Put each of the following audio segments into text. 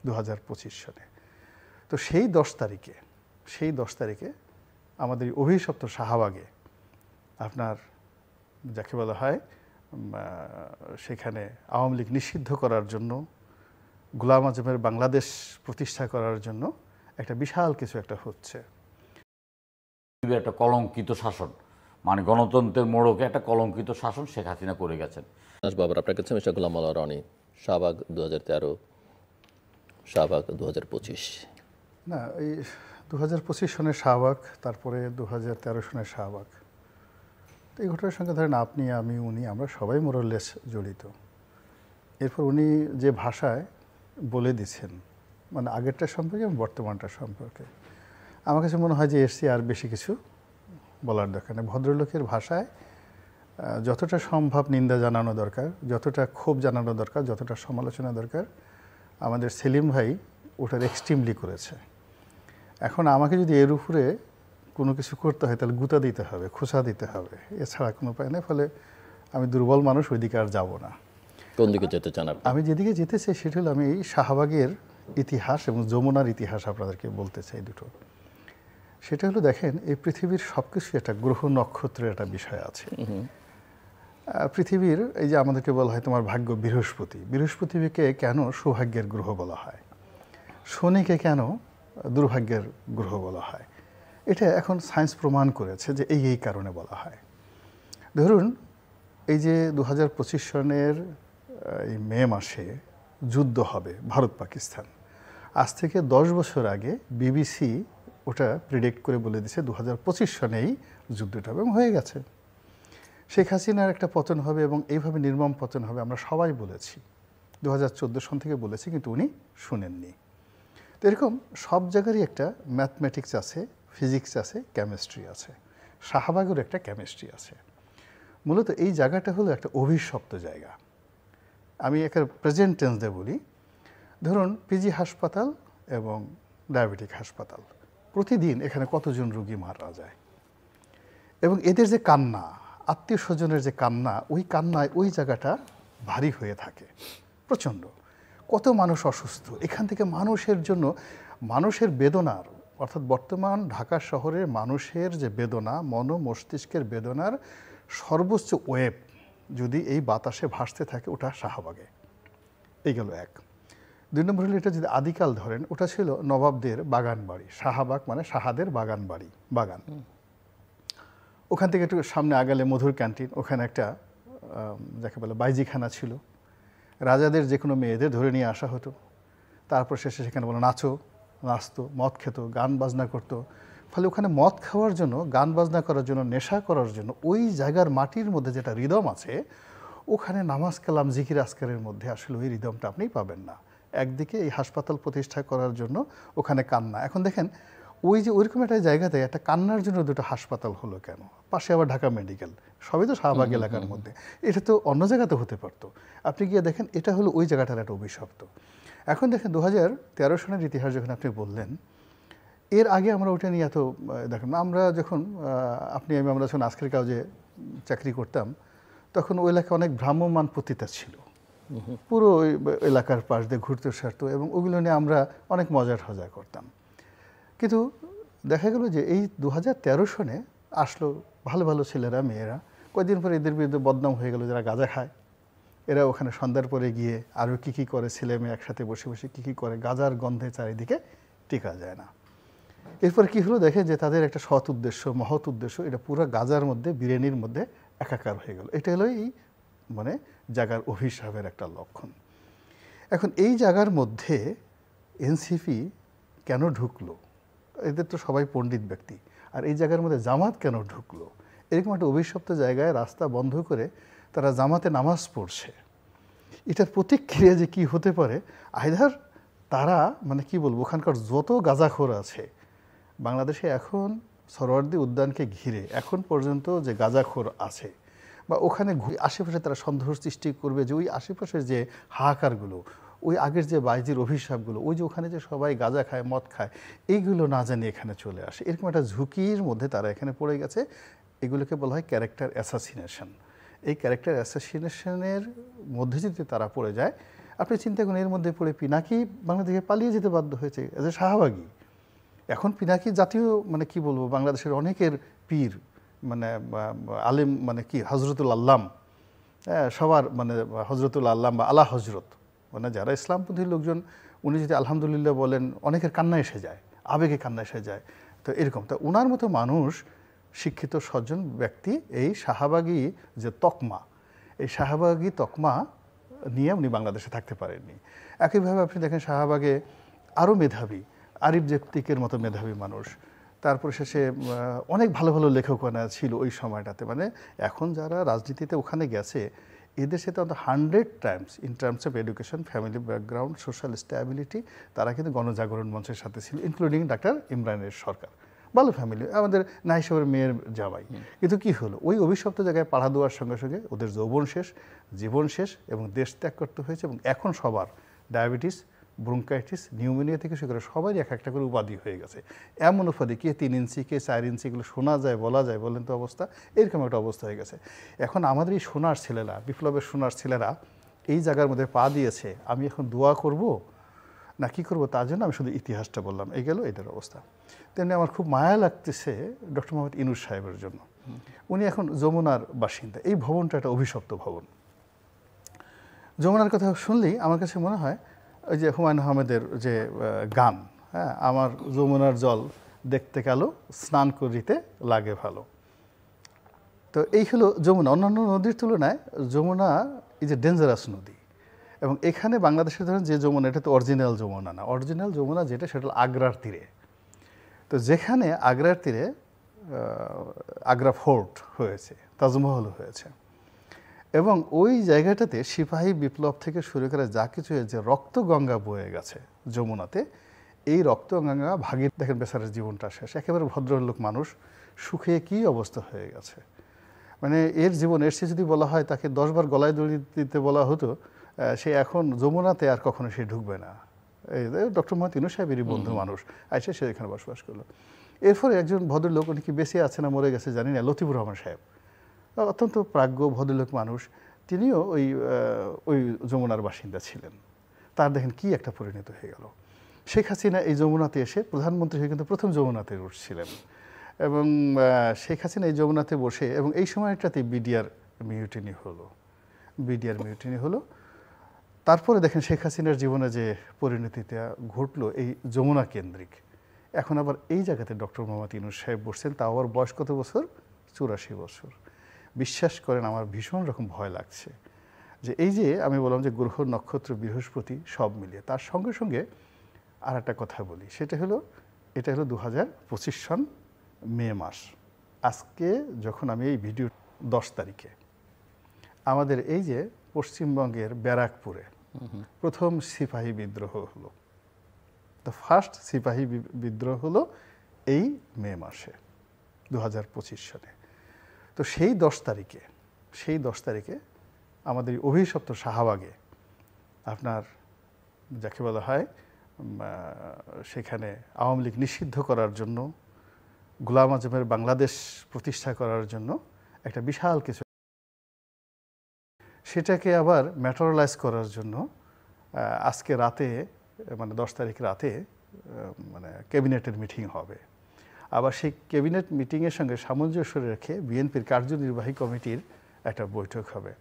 2025 সনে। তো সেই 10 তারিখে আমাদের অভিশপ্ত শাহবাগে আপনার যাকে বলা হয় সেখানে আওয়ামী লীগ নিষিদ্ধ করার জন্য, গোলাম আজমের বাংলাদেশ প্রতিষ্ঠা করার জন্য একটা বিশাল কিছু একটা হচ্ছে। একটা কলঙ্কিত শাসন, মানে গণতন্ত্রের মোড়কে একটা কলঙ্কিত শাসন শেখ হাসিনা করে গেছেন। বাবার আপনার কাছে মিস্টার গোলাম মাওলা রনি, শাহবাগ 2013, শাহবাগ 2025। না, এই 2025 সনের শাহবাগ, তারপরে 2013 সনের শাহবাগ, তো এই ঘটনার সঙ্গে ধরেন আপনি, আমি, উনি, আমরা সবাই মোরলেস জড়িত। এরপর উনি যে ভাষায় বলে দিচ্ছেন, মানে আগেরটার সম্পর্কে এবং বর্তমানটার সম্পর্কে, আমার কাছে মনে হয় যে এর চেয়ে আর বেশি কিছু বলার দরকার নেই। ভদ্রলোকের ভাষায় যতটা সম্ভব নিন্দা জানানো দরকার, যতটা ক্ষোভ জানানো দরকার, যতটা সমালোচনা দরকার, আমাদের সেলিম ভাই ওটার এক্সট্রিমলি করেছে। এখন আমাকে যদি এর উপরে কোনো কিছু করতে হয় তাহলে গুঁতা দিতে হবে, খোঁচা দিতে হবে, এছাড়া কোনো উপায় নেই। ফলে আমি দুর্বল মানুষ, ওই দিকে আর যাবো না। কোন দিকে যেতে চান আপনি? আমি যেদিকে যেতে চাই সেটা হলো আমি এই শাহবাগের ইতিহাস এবং যমুনার ইতিহাস আপনাদেরকে বলতে চাই দুটো। সেটা হলো দেখেন, এই পৃথিবীর সব কিছু একটা গ্রহ নক্ষত্রের একটা বিষয় আছে। পৃথিবীর এই যে আমাদেরকে বলা হয় তোমার ভাগ্য বৃহস্পতি, বৃহস্পতিকে কেন সৌভাগ্যের গ্রহ বলা হয়, শনিকে কেন দুর্ভাগ্যের গ্রহ বলা হয়, এটা এখন সায়েন্স প্রমাণ করেছে যে এই কারণে বলা হয়। ধরুন এই যে 2025 সনের এই মে মাসে যুদ্ধ হবে ভারত পাকিস্তান, আজ থেকে 10 বছর আগে বিবিসি ওটা প্রিডিক্ট করে বলে দিয়েছে 2025 সনেই যুদ্ধটা হবে, এবং হয়ে গেছে। শেখ হাসিনার একটা পতন হবে এবং এইভাবে নির্মম পতন হবে আমরা সবাই বলেছি, 2014 সন থেকে বলেছি, কিন্তু উনি শুনেননি। তো এরকম সব জায়গারই একটা ম্যাথমেটিক্স আছে, ফিজিক্স আছে, কেমিস্ট্রি আছে। শাহবাগের একটা কেমিস্ট্রি আছে। মূলত এই জায়গাটা হলো একটা অভিশপ্ত জায়গা। আমি একটা প্রেজেন্ট টেন্স দিয়ে বলি, ধরুন পিজি হাসপাতাল এবং ডায়াবেটিক হাসপাতাল, প্রতিদিন এখানে কতজন রুগী মারা যায়, এবং এদের যে কান্না, আত্মীয় স্বজনের যে কান্না, ওই কান্নায় ওই জায়গাটা ভারী হয়ে থাকে প্রচণ্ড। কত মানুষ অসুস্থ, এখান থেকে মানুষের জন্য মানুষের বেদনার, অর্থাৎ বর্তমান ঢাকা শহরের মানুষের যে বেদনা, মন মস্তিষ্কের বেদনার সর্বোচ্চ ওয়েব যদি এই বাতাসে ভাসতে থাকে, ওটা শাহবাগে। এই গেল এক। 2 নম্বর হলো, এটা যদি আদিকাল ধরেন, ওটা ছিল নবাবদের বাগান বাড়ি। শাহবাগ মানে শাহাদের বাগান বাড়ি, বাগান। ওখান থেকে একটু সামনে আগালে মধুর ক্যান্টিন, ওখানে একটা যাকে বলে বাইজিখানা ছিল। রাজাদের যে কোনো মেয়েদের ধরে নিয়ে আসা হতো, তারপর শেষে সেখানে বলে নাচতো, মদ খেত, গান বাজনা করতো। ফলে ওখানে মদ খাওয়ার জন্য, গান বাজনা করার জন্য, নেশা করার জন্য ওই জায়গার মাটির মধ্যে যেটা রিদম আছে, ওখানে নামাজ কালাম জিকির আজকারের মধ্যে আসলে ওই রিদমটা আপনি পাবেন না। একদিকে এই হাসপাতাল প্রতিষ্ঠা করার জন্য ওখানে কান্না। এখন দেখেন ওই যে ওইরকম একটা জায়গাতে একটা কান্নার জন্য 2টা হাসপাতাল হলো কেন? পাশে আবার ঢাকা মেডিকেল, সবই তো শাহবাগ এলাকার মধ্যে। এটা তো অন্য জায়গাতে হতে পারতো। আপনি গিয়ে দেখেন, এটা হলো ওই জায়গাটার একটা অভিশপ্ত। এখন দেখেন 2013 সনের ইতিহাস যখন আপনি বললেন, এর আগে আমরা ওটা নিয়ে এত দেখেন, আমরা যখন আমরা যখন আজকের কাগজে চাকরি করতাম, তখন ওই এলাকায় অনেক ভ্রাম্যমান পতিতা ছিল, পুরো ওই এলাকার পাশ দিয়ে ঘুরতে সারতো, এবং ওগুলো নিয়ে আমরা অনেক মজা করতাম। কিন্তু দেখা গেল যে এই 2013 সনে আসলো ভালো ভালো ছেলেরা, মেয়েরা, কয়েকদিন পরে এদের বিরুদ্ধে বদনাম হয়ে গেল যারা গাঁজা খায়। এরা ওখানে সন্ধ্যার পরে গিয়ে আরও কী করে, ছেলে মেয়ে একসাথে বসে বসে কী করে, গাঁজার গন্ধে চারিদিকে টিকা যায় না। এরপর কি হলো, দেখে যে তাদের একটা সৎ উদ্দেশ্য, মহৎ উদ্দেশ্য, এটা পুরো গাজার মধ্যে, বিরিয়ানির মধ্যে একাকার হয়ে গেল। এটা হলো এই মানে জায়গার অভিশাপের একটা লক্ষণ। এখন এই জায়গার মধ্যে এনসিপি কেন ঢুকলো? এদের তো সবাই পণ্ডিত ব্যক্তি। আর এই জায়গার মধ্যে জামাত কেন ঢুকলো? এরকম একটা অভিশপ্ত জায়গায় রাস্তা বন্ধ করে তারা জামাতে নামাজ পড়ছে। এটার প্রতিক্রিয়া যে কি হতে পারে, আইদার তারা মানে কি বলবো, ওখানকার যত গাঁজাখোর আছে বাংলাদেশে এখন সরোয়ার্দী উদ্যানকে ঘিরে এখন পর্যন্ত যে গাঁজাখোর আছে, বা ওখানে আশেপাশে তারা সন্দেহ সৃষ্টি করবে যে ওই আশেপাশের যে হাহাকারগুলো, ওই আগের যে বাইজির অভিশাপগুলো, ওই যে ওখানে যে সবাই গাঁজা খায়, মদ খায়, এইগুলো না জানি এখানে চলে আসে, এরকম একটা ঝুঁকির মধ্যে তারা এখানে পড়ে গেছে। এগুলোকে বলা হয় ক্যারেক্টার অ্যাসাসিনেশন। এই ক্যারেক্টার অ্যাসাসিনেশনের মধ্যে যদি তারা পড়ে যায়, আপনি চিন্তা করুন, এর মধ্যে পড়ে পিনাকি বাংলাদেশে পালিয়ে যেতে বাধ্য হয়েছে এজ এ শাহবাগী। এখন পিনাকি জাতীয় মানে কি বলবো, বাংলাদেশের অনেকের পীর, মানে আলেম, মানে কি হজরতুল আল্লাম, সবার মানে হজরতুল আল্লাম বা আলা হজরত, মানে যারা ইসলামপন্থী লোকজন, উনি যদি আলহামদুলিল্লাহ বলেন অনেকের কান্না এসে যায়, আবেগে কান্না এসে যায়। তো এরকম, তো ওনার মতো মানুষ, শিক্ষিত সজ্জন ব্যক্তি, এই শাহবাগী যে তকমা, এই শাহবাগী তকমা নিয়ে উনি বাংলাদেশে থাকতে পারেননি। একইভাবে আপনি দেখেন শাহবাগে আরও মেধাবী, আরিফ জেফতিকের মতো মেধাবী মানুষ, তারপর শেষে অনেক ভালো ভালো লেখকনা ছিল ওই সময়টাতে। মানে এখন যারা রাজনীতিতে ওখানে গেছে, এদের সাথে অন্তত 100 Times in terms of education, family background, social stability, তারা কিন্তু গণজাগরণ মঞ্চের সাথে ছিল, ইনক্লুডিং ডাক্তার ইমরানের সরকার। ভালো ফ্যামিলি, আমাদের নাইশোর মেয়ের জামাই। কিন্তু কি হলো, ওই অভিশপ্ত জায়গায় পাড়া দেওয়ার সঙ্গে সঙ্গে ওদের যৌবন শেষ, জীবন শেষ, এবং দেশ ত্যাগ করতে হয়েছে। এবং এখন সবার ডায়াবেটিস, ব্রঙ্কাইটিস, নিউমোনিয়া থেকে শুরু করে সবারই এক একটা করে উপাধি হয়ে গেছে। এমন উপাধি, কে 3 ইঞ্চি, কে 4 ইঞ্চি, এগুলো শোনা যায়, বলা যায়, বলেন তো অবস্থা, এরকম একটা অবস্থা হয়ে গেছে। এখন আমাদের এই সোনার ছেলেরা, বিপ্লবের সোনার ছেলেরা এই জায়গার মধ্যে পা দিয়েছে। আমি এখন দোয়া করব না কি করব, তার জন্য আমি শুধু ইতিহাসটা বললাম। এই গেল এটার অবস্থা। তেমনি আমার খুব মায়া লাগতেছে ডক্টর মোহাম্মদ ইউনূস সাহেবের জন্য। উনি এখন যমুনার বাসিন্দা। এই ভবনটা একটা অভিশপ্ত ভবন। যমুনার কথা শুনলেই আমার কাছে মনে হয় ওই যে হুমায়ুন আহমেদের যে গান, হ্যাঁ, আমার যমুনার জল দেখতে কালো, স্নান করিতে লাগে ভালো। তো এই হলো যমুনা। অন্যান্য নদীর তুলনায় যমুনা ইজ এ ডেঞ্জারাস নদী। এবং এখানে বাংলাদেশের ধরেন যে যমুনা, এটা তো অরিজিনাল যমুনা না। অরিজিনাল যমুনা যেটা, সেটা হলো আগ্রার তীরে। তো যেখানে আগ্রার তীরে আগ্রা ফোর্ট হয়েছে, তাজমহল হয়েছে, এবং ওই জায়গাটাতে সিপাহী বিপ্লব থেকে শুরু করে যা কিছু যে রক্তগঙ্গা বয়ে গেছে যমুনাতে, এই রক্তগঙ্গা ভাগীর, দেখেন বেচারার জীবনটা শেষ। একেবারে ভদ্রলোক মানুষ, সুখে কি অবস্থা হয়ে গেছে। মানে এর জীবন, এর সে যদি বলা হয় তাকে 10 বার গলায় দড়ি দিতে বলা হতো, সে এখন যমুনাতে আর কখনো সে ঢুকবে না। এই ডক্টর মোহাম্মদ ইউনূস সাহেবেরই বন্ধু মানুষ, আইসে সে এখানে বসবাস করলো। এরপরে একজন ভদ্রলোক, উনি কি বেঁচে আছে না মরে গেছে জানি না, লতিফুর রহমান সাহেব, অত্যন্ত প্রাজ্ঞ ভদ্রলোক মানুষ, তিনিও ওই যমুনার বাসিন্দা ছিলেন। তার দেখেন কি একটা পরিণত হয়ে গেল। শেখ হাসিনা এই যমুনাতে এসে প্রধানমন্ত্রী হয়ে কিন্তু প্রথম যমুনাতে উঠছিলেন, এবং শেখ হাসিনা এই যমুনাতে বসে, এবং এই সময়টাতে বিডিআর মিউটিনি হলো। তারপরে দেখেন শেখ হাসিনার জীবনে যে পরিণতিটা ঘটলো এই যমুনা কেন্দ্রিক। এখন আবার এই জায়গাতে ডক্টর মোহাম্মদ ইউনূস সাহেব বসছেন, তাও আবার বয়স কত বছর? 84 বছর। বিশ্বাস করেন আমার ভীষণ রকম ভয় লাগছে যে এই যে আমি বললাম যে গ্রহ নক্ষত্র বৃহস্পতি সব মিলিয়ে, তার সঙ্গে সঙ্গে আর একটা কথা বলি, সেটা হলো, এটা হলো 2025 সন মে মাস। আজকে যখন আমি এই ভিডিও 10 তারিখে, আমাদের এই যে পশ্চিমবঙ্গের ব্যারাকপুরে প্রথম সিপাহী বিদ্রোহ হলো। দ্য ফার্স্ট সিপাহী বিদ্রোহ হলো এই মে মাসে 2025 সালে। তো সেই 10 তারিখে আমাদের অভিশপ্ত শাহবাগে, আপনার যাকে বলা হয়, সেখানে আওয়ামী লীগ নিষিদ্ধ করার জন্য, গোলাম আজমের বাংলাদেশ প্রতিষ্ঠা করার জন্য একটা বিশাল কিছু, সেটাকে আবার ম্যাটেরিয়ালাইজ করার জন্য আজকে রাতে, মানে 10 তারিখ রাতে, মানে ক্যাবিনেটের মিটিং হবে। আবার সেই ক্যাবিনেট মিটিংয়ের সঙ্গে সামঞ্জস্য রেখে বিএনপির কার্যনির্বাহী কমিটির একটা বৈঠক হবে।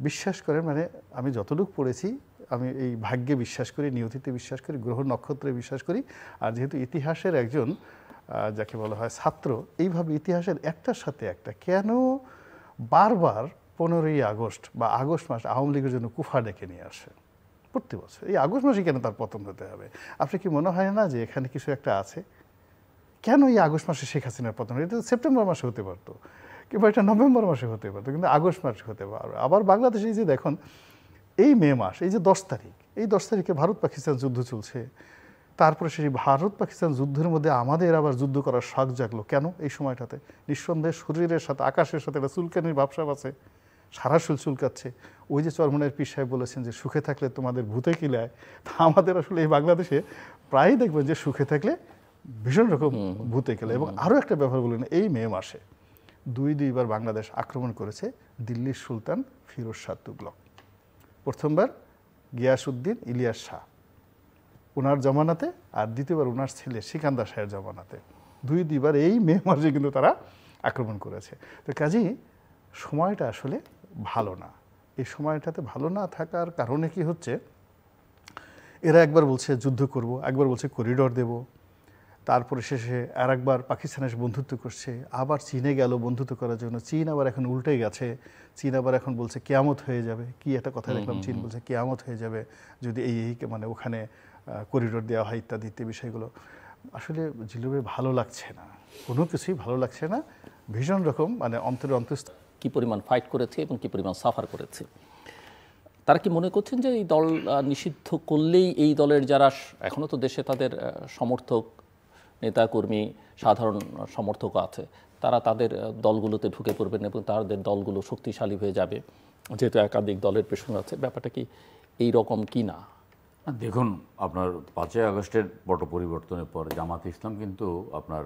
বিশ্বাস করেন, মানে আমি যতটুকু পড়েছি, আমি এই ভাগ্যে বিশ্বাস করি, নিয়তিতে বিশ্বাস করি, গ্রহ নক্ষত্রে বিশ্বাস করি। আর যেহেতু ইতিহাসের একজন যাকে বলা হয় ছাত্র, এইভাবে ইতিহাসের একটার সাথে একটা কেন বারবার 15ই আগস্ট বা আগস্ট মাস আওয়ামী লীগের জন্য কুফা ডেকে নিয়ে আসে প্রতি বছর। এই আগস্ট মাসে কেন তার পতন হতে হবে? আপনি কি মনে হয় না যে এখানে কিছু একটা আছে? কেন এই আগস্ট মাসে শেখ হাসিনার পতন? এটা সেপ্টেম্বর মাসে হতে পারতো, কিংবা এটা নভেম্বর মাসে হতে পারতো, কিন্তু আগস্ট মাসে হতে পারবে। আবার বাংলাদেশে যে দেখুন এই মে মাস, এই যে 10 তারিখ, এই 10 তারিখে ভারত পাকিস্তান যুদ্ধ চলছে। তারপরে সেই ভারত পাকিস্তান যুদ্ধের মধ্যে আমাদের আবার যুদ্ধ করার শখ জাগলো কেন এই সময়টাতে? নিঃসন্দেহে শরীরের সাথে, আকাশের সাথে একটা চুলকানির ভাবসাব আছে, সারা শরীর চুলকাচ্ছে। ওই যে চরমনের পীর সাহেব বলেছেন যে সুখে থাকলে তোমাদের ভূতে কিলায়, তা আমাদের আসলে এই বাংলাদেশে প্রায়ই দেখবেন যে সুখে থাকলে ভীষণ রকম ভূতে কিলে। এবং আরও একটা ব্যাপার বলেন, এই মে মাসে দুইবার বাংলাদেশ আক্রমণ করেছে দিল্লির সুলতান ফিরোজ শাহ তুগলক। প্রথমবার গিয়াসউদ্দিন ইলিয়াস শাহ ওনার জমানাতে, আর দ্বিতীয়বার ওনার ছেলে সিকান্দার শাহের জমানাতে। দুইবার এই মে মাসে কিন্তু তারা আক্রমণ করেছে। তো কাজেই সময়টা আসলে ভালো না। এই সময়টাতে ভালো না থাকার কারণে কি হচ্ছে, এরা একবার বলছে যুদ্ধ করব, একবার বলছে করিডোর দেব, তারপরে শেষে আর একবার পাকিস্তানের সাথে বন্ধুত্ব করছে, আবার চীনে গেল বন্ধুত্ব করার জন্য। চীন আবার এখন উল্টে গেছে, চীন আবার এখন বলছে কেয়ামত হয়ে যাবে। কি একটা কথা দেখলাম, চীন বলছে কেয়ামত হয়ে যাবে যদি এই মানে ওখানে করিডোর দেওয়া হয় ইত্যাদি ইত্যাদি বিষয়গুলো। আসলে জিলুবে ভালো লাগছে না, কোনো কিছুই ভালো লাগছে না, ভীষণ রকম মানে অন্তঃস্থ। কি পরিমাণ ফাইট করেছে এবং কি পরিমাণ সাফার করেছে। তারা কি মনে করছেন যে এই দল নিষিদ্ধ করলেই এই দলের যারা এখনও তো দেশে তাদের সমর্থক, নেতাকর্মী, সাধারণ সমর্থক আছে, তারা তাদের দলগুলোতে ঢুকে পড়বেন এবং তাদের দলগুলো শক্তিশালী হয়ে যাবে, যেহেতু একাধিক দলের পেছনে আছে? ব্যাপারটা কি এই রকম কি না? দেখুন, আপনার 5ই আগস্টের পট পরিবর্তনের পর জামাতে ইসলাম কিন্তু আপনার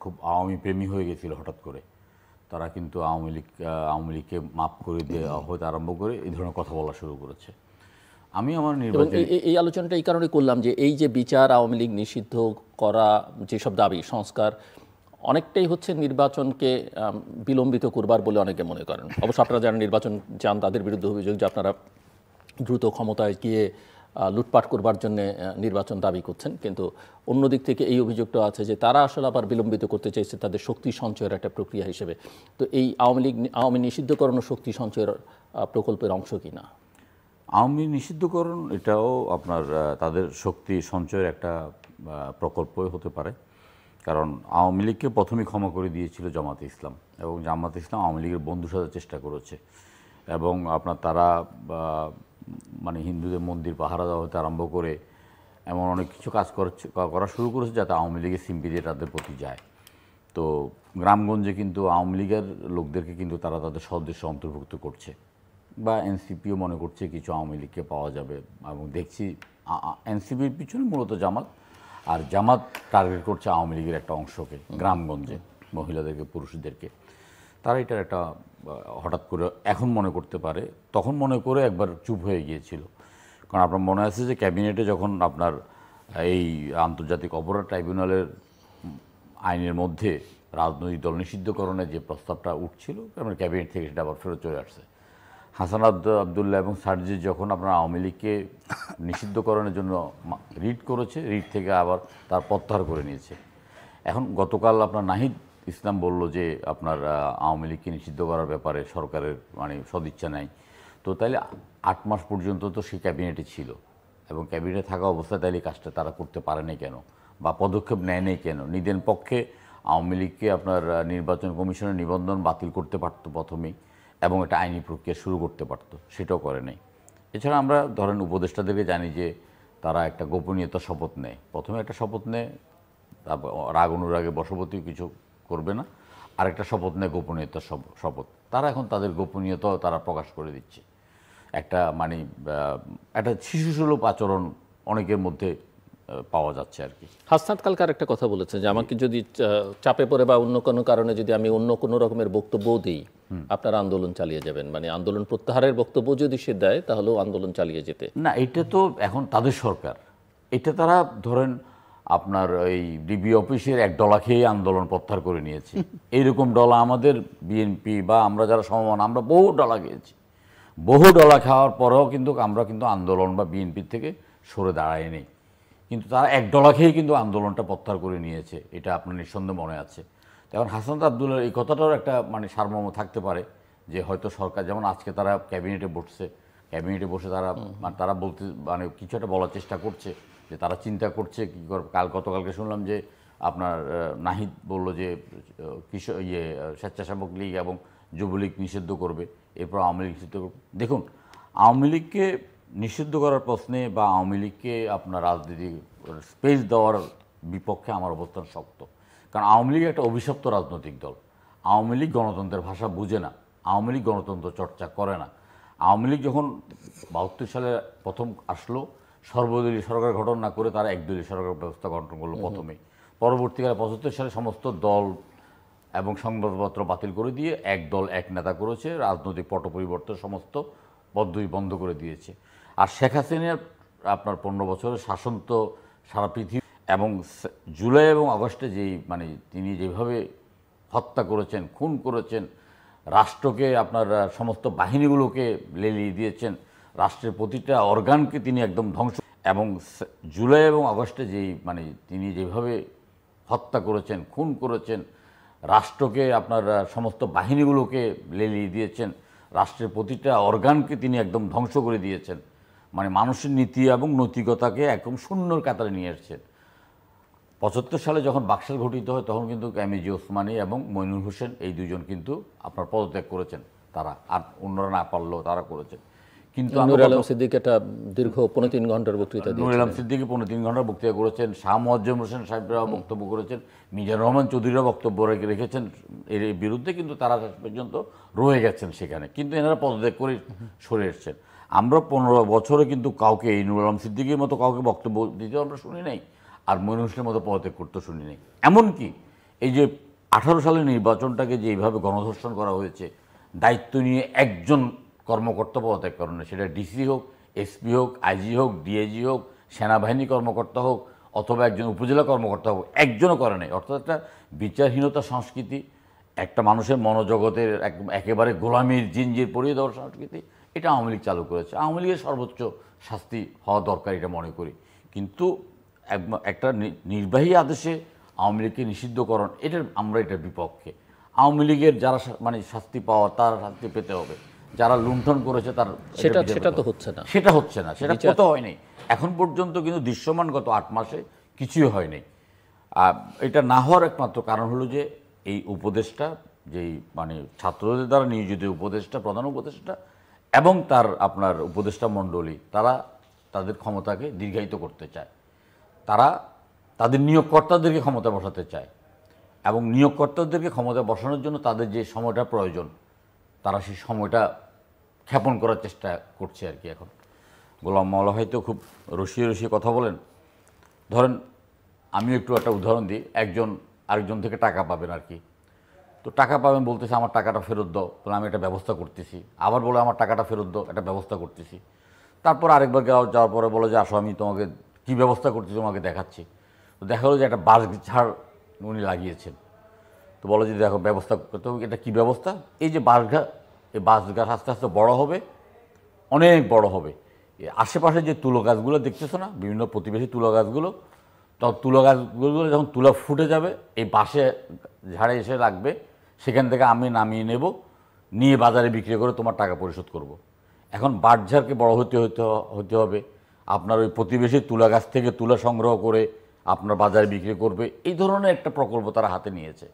খুব আওয়ামী প্রেমী হয়ে গেছিল হঠাৎ করে। তারা কিন্তু আওয়ামী লীগকে মাফ করে দেওয়া হতে আরম্ভ করে এই ধরনের কথা বলা শুরু করেছে। আমি আমার নির্বাচন এই আলোচনাটা এই কারণে করলাম যে এই যে বিচার, আওয়ামী লীগ নিষিদ্ধ করা, যেসব দাবি, সংস্কার, অনেকটাই হচ্ছে নির্বাচনকে বিলম্বিত করবার বলে অনেকে মনে করেন। অবশ্য আপনারা যারা নির্বাচন চান তাদের বিরুদ্ধে অভিযোগ যে আপনারা দ্রুত ক্ষমতায় গিয়ে লুটপাট করবার জন্য নির্বাচন দাবি করছেন। কিন্তু অন্যদিক থেকে এই অভিযোগটা আছে যে তারা আসলে আবার বিলম্বিত করতে চাইছে তাদের শক্তি সঞ্চয়ের একটা প্রক্রিয়া হিসেবে। তো এই আওয়ামী নিষিদ্ধকরণ ও শক্তি সঞ্চয়ের প্রকল্পের অংশ কিনা? আওয়ামী নিষিদ্ধকরণ এটাও আপনার তাদের শক্তি সঞ্চয়ের একটা প্রকল্পই হতে পারে। কারণ আওয়ামী লীগকে প্রথমেই ক্ষমা করে দিয়েছিল জামাতে ইসলাম, এবং জামাতে ইসলাম আওয়ামী লীগের বন্ধু সাজার চেষ্টা করেছে, এবং আপনার তারা মানে হিন্দুদের মন্দির পাহারা দেওয়া হতে আরম্ভ করে এমন অনেক কিছু কাজ করা শুরু করেছে যাতে আওয়ামী লীগের সিম্পিতি তাদের প্রতি যায়। তো গ্রামগঞ্জে কিন্তু আওয়ামী লীগের লোকদেরকে কিন্তু তারা তাদের সদস্যে অন্তর্ভুক্ত করছে, বা এনসিপিও মনে করছে কিছু আওয়ামী লীগকে পাওয়া যাবে। এবং দেখছি এনসিপির পিছনে মূলত জামাত, আর জামাত টার্গেট করছে আওয়ামী লীগের একটা অংশকে, গ্রামগঞ্জে মহিলাদেরকে, পুরুষদেরকে। তারা এটার একটা হঠাৎ করে এখন মনে করতে পারে, তখন মনে করে একবার চুপ হয়ে গিয়েছিল। কারণ আপনার মনে আছে যে ক্যাবিনেটে যখন আপনার এই আন্তর্জাতিক অপরাধ ট্রাইব্যুনালের আইনের মধ্যে রাজনৈতিক দল নিষিদ্ধকরণের যে প্রস্তাবটা উঠছিল, আপনার ক্যাবিনেট থেকে সেটা আবার ফেরত চলে আসছে। হাসান আবদুল্লাহ এবং সার্জি যখন আপনার আওয়ামী লীগকে নিষিদ্ধকরণের জন্য রিট করেছে, রিট থেকে আবার তার প্রত্যাহার করে নিয়েছে। এখন গতকাল আপনার নাহিদ ইসলাম বলল যে আপনার আওয়ামী লীগকে নিষিদ্ধ করার ব্যাপারে সরকারের মানে সদিচ্ছা নাই। তো তাইলে 8 মাস পর্যন্ত তো সেই ক্যাবিনেটে ছিল, এবং ক্যাবিনেটে থাকা অবস্থায় তাইলে কাজটা তারা করতে পারেনি কেন, বা পদক্ষেপ নেয়নি কেন? নিদেন পক্ষে আওয়ামী লীগকে আপনার নির্বাচন কমিশনের নিবন্ধন বাতিল করতে পারতো প্রথমেই, এবং একটা আইনি প্রক্রিয়া শুরু করতে পারতো, সেটাও করে নাই। এছাড়া আমরা ধরেন উপদেষ্টাদেরকে জানি যে তারা একটা গোপনীয়তা শপথ নেয়, প্রথমে একটা শপথ নেয়, তারপর রাগ অনুরাগে বশবর্তী কিছু করবে না, আরেকটা শপথ নেয় গোপনীয়তার শপথ। তারা এখন তাদের গোপনীয়তাও তারা প্রকাশ করে দিচ্ছে। একটা মানে একটা শিশুসুলভ আচরণ অনেকের মধ্যে পাওয়া যাচ্ছে আর কি। হাসনাত কালকার একটা কথা বলেছে যে আমাকে যদি চাপে পড়ে বা অন্য কোনো কারণে যদি আমি অন্য কোনো রকমের বক্তব্য দিই, আপনারা আন্দোলন চালিয়ে যাবেন, মানে আন্দোলন প্রত্যাহারের বক্তব্য যদি সে দেয় তাহলেও আন্দোলন চালিয়ে যেতে। না, এটা তো এখন তাদের সরকার, এটা তারা ধরেন আপনার ওই ডিবি অফিসের এক ডলা খেয়ে আন্দোলন প্রত্যাহার করে নিয়েছে। এইরকম ডলা আমাদের বিএনপি বা আমরা যারা সমমান, আমরা বহু ডলা খেয়েছি। বহু ডলা খাওয়ার পরেও কিন্তু আমরা কিন্তু আন্দোলন বা বিএনপির থেকে সরে দাঁড়াই নেই, কিন্তু তারা এক ডলা খেয়েই কিন্তু আন্দোলনটা প্রত্যাহার করে নিয়েছে, এটা আপনার নিঃসন্দেহে মনে আছে। এখন হাসান আবদুল্লাহ এই কথাটাও একটা মানে সারমর্ম থাকতে পারে যে হয়তো সরকার, যেমন আজকে তারা ক্যাবিনেটে বসে বসে তারা বলতে মানে কিছু একটা বলার চেষ্টা করছে যে তারা চিন্তা করছে কী করবে। গতকালকে শুনলাম যে আপনার নাহিদ বলল যে স্বেচ্ছাসেবক লীগ এবং যুবলীগ নিষিদ্ধ করবে, এরপর আওয়ামী লীগ নিষিদ্ধ করবে। দেখুন, আওয়ামী লীগকে নিষিদ্ধ করার প্রশ্নে বা আওয়ামী লীগকে আপনার রাজনীতি স্পেস দেওয়ার বিপক্ষে আমার অবস্থান শক্ত। কারণ আওয়ামী লীগ একটা অভিশপ্ত রাজনৈতিক দল। আওয়ামী লীগ গণতন্ত্রের ভাষা বুঝে না, আওয়ামী লীগ গণতন্ত্র চর্চা করে না। আওয়ামী লীগ যখন 72 সালে প্রথম আসলো, সর্বদলীয় সরকার গঠন না করে তারা একদলীয় সরকার ব্যবস্থা গঠন করলো প্রথমেই। পরবর্তীকালে 75 সালে সমস্ত দল এবং সংবাদপত্র বাতিল করে দিয়ে এক দল এক নেতা করেছে, রাজনৈতিক পট পরিবর্তন সমস্ত পদ্ধতি বন্ধ করে দিয়েছে। আর শেখ হাসিনার আপনার 15 বছরের শাসন তো সারা পৃথিবী, এবং জুলাই এবং আগস্টে যেই মানে তিনি যেভাবে হত্যা করেছেন, খুন করেছেন, রাষ্ট্রকে আপনার সমস্ত বাহিনীগুলোকে লেলিয়ে দিয়েছেন, রাষ্ট্রের প্রতিটা অর্গানকে তিনি একদম ধ্বংস, এবং জুলাই এবং আগস্টে যেই মানে তিনি যেভাবে হত্যা করেছেন, খুন করেছেন, রাষ্ট্রকে আপনার সমস্ত বাহিনীগুলোকে লেলিয়ে দিয়েছেন, রাষ্ট্রের প্রতিটা অর্গানকে তিনি একদম ধ্বংস করে দিয়েছেন, মানে মানুষের নীতি এবং নৈতিকতাকে একদম শূন্যর কাতারে নিয়ে এসেছেন। 75 সালে যখন বাকশাল গঠিত হয় তখন কিন্তু এমএজি ওসমানী এবং মইনুল হোসেন এই দুজন কিন্তু আপনার পদত্যাগ করেছেন, তারা আর অন্যরা না পারলেও তারা করেছেন। কিন্তু নূর আলম সিদ্দিক একটা দীর্ঘ 3.5 ঘন্টার বক্তৃতা দিয়েছেন। নূর আলম সিদ্দিকী 3.5 ঘন্টার বক্তৃতা করেছেন, শাহ মোয়াজ্জেম হোসেন সাহেবরাও বক্তব্য করেছেন, মিজানুর রহমান চৌধুরীরা বক্তব্য রেখেছেন এর বিরুদ্ধে, কিন্তু তারা শেষ পর্যন্ত রয়ে গেছেন সেখানে, কিন্তু এনারা পদত্যাগ করে সরে এসেছেন। আমরা 15 বছরে কিন্তু কাউকে এই নূর আলম সিদ্দিকীর মতো কাউকে বক্তব্য দিতে আমরা শুনি নাই, আর মইনুল হোসেনের মতো পদত্যাগ করতে শুনি নাই। এমনকি এই যে 18 সালের নির্বাচনটাকে যে এইভাবে গণধর্ষণ করা হয়েছে, দায়িত্ব নিয়ে একজন কর্মকর্তা পদত্যাগ করেন না, সেটা ডিসি হোক, এসপি হোক, আইজি হোক, ডিআইজি হোক, সেনাবাহিনী কর্মকর্তা হোক, অথবা একজন উপজেলা কর্মকর্তা হোক, একজনও করে নাই। অর্থাৎ একটা বিচারহীনতা সংস্কৃতি, একটা মানুষের মনোজগতের একেবারে গোলামির জিঞ্জির পরিয়ে দেওয়ার সংস্কৃতি, এটা আওয়ামী লীগ চালু করেছে। আওয়ামী লীগের সর্বোচ্চ শাস্তি হওয়া দরকার এটা মনে করি, কিন্তু একটা নির্বাহী আদেশে আওয়ামী লীগকে নিষিদ্ধকরণ, আমরা এটার বিপক্ষে। আওয়ামী লীগের যারা মানে শাস্তি পাওয়া, তারা শাস্তি পেতে হবে, যারা লুণ্ঠন করেছে তার সেটা তো হচ্ছে না, সেটা হচ্ছে না, সেটা কোথাও হয়নি এখন পর্যন্ত, কিন্তু দৃশ্যমান গত 8 মাসে কিছুই হয়নি। এটা না হওয়ার একমাত্র কারণ হলো যে এই উপদেষ্টা, যেই মানে ছাত্রদের দ্বারা নিয়োজিত উপদেষ্টা, প্রধান উপদেষ্টা এবং তার আপনার উপদেষ্টা মণ্ডলী, তারা তাদের ক্ষমতাকে দীর্ঘায়িত করতে চায়, তারা তাদের নিয়োগকর্তাদেরকে ক্ষমতা বসাতে চায়, এবং নিয়োগকর্তাদেরকে ক্ষমতা বসানোর জন্য তাদের যে সময়টা প্রয়োজন, তারা সেই সময়টা ক্ষেপণ করার চেষ্টা করছে আর কি। এখন গোলাম মাওলা হয়তো খুব রসিয়ে রসিয়ে কথা বলেন। ধরেন আমি একটু একটা উদাহরণ দিই, একজন আরেকজন থেকে টাকা পাবেন আর কি, তো টাকা পাবেন বলতেছে আমার টাকাটা ফেরত দাও, বলে আমি একটা ব্যবস্থা করতেছি, আবার বলে আমার টাকাটা ফেরত দাও, একটা ব্যবস্থা করতেছি, তারপর আরেকবার যাওয়ার পরে বলে যে আসো আমি তোমাকে কী ব্যবস্থা করতেছি তোমাকে দেখাচ্ছি। তো দেখা হলো যে একটা বাঁশ ঝাড় উনি লাগিয়েছেন, তো বলে যে দেখো ব্যবস্থা করতে হবে, এটা কী ব্যবস্থা, এই যে এই বাঁশ গাছ আস্তে আস্তে বড় হবে, অনেক বড় হবে, আশেপাশে যে তুলো গাছগুলো দেখতেছো না, বিভিন্ন প্রতিবেশী তুলো গাছগুলো, তখন তুলো গাছগুলো যখন তুলা ফুটে যাবে, এই বাঁশে ঝাড়ে এসে লাগবে, সেখান থেকে আমি নামিয়ে নেব, নিয়ে বাজারে বিক্রি করে তোমার টাকা পরিশোধ করব। এখন বাঁশঝাড়কে বড় হতে হবে, আপনার ওই প্রতিবেশী তুলা গাছ থেকে তুলা সংগ্রহ করে আপনার বাজারে বিক্রি করবে, এই ধরনের একটা প্রকল্প তারা হাতে নিয়েছে।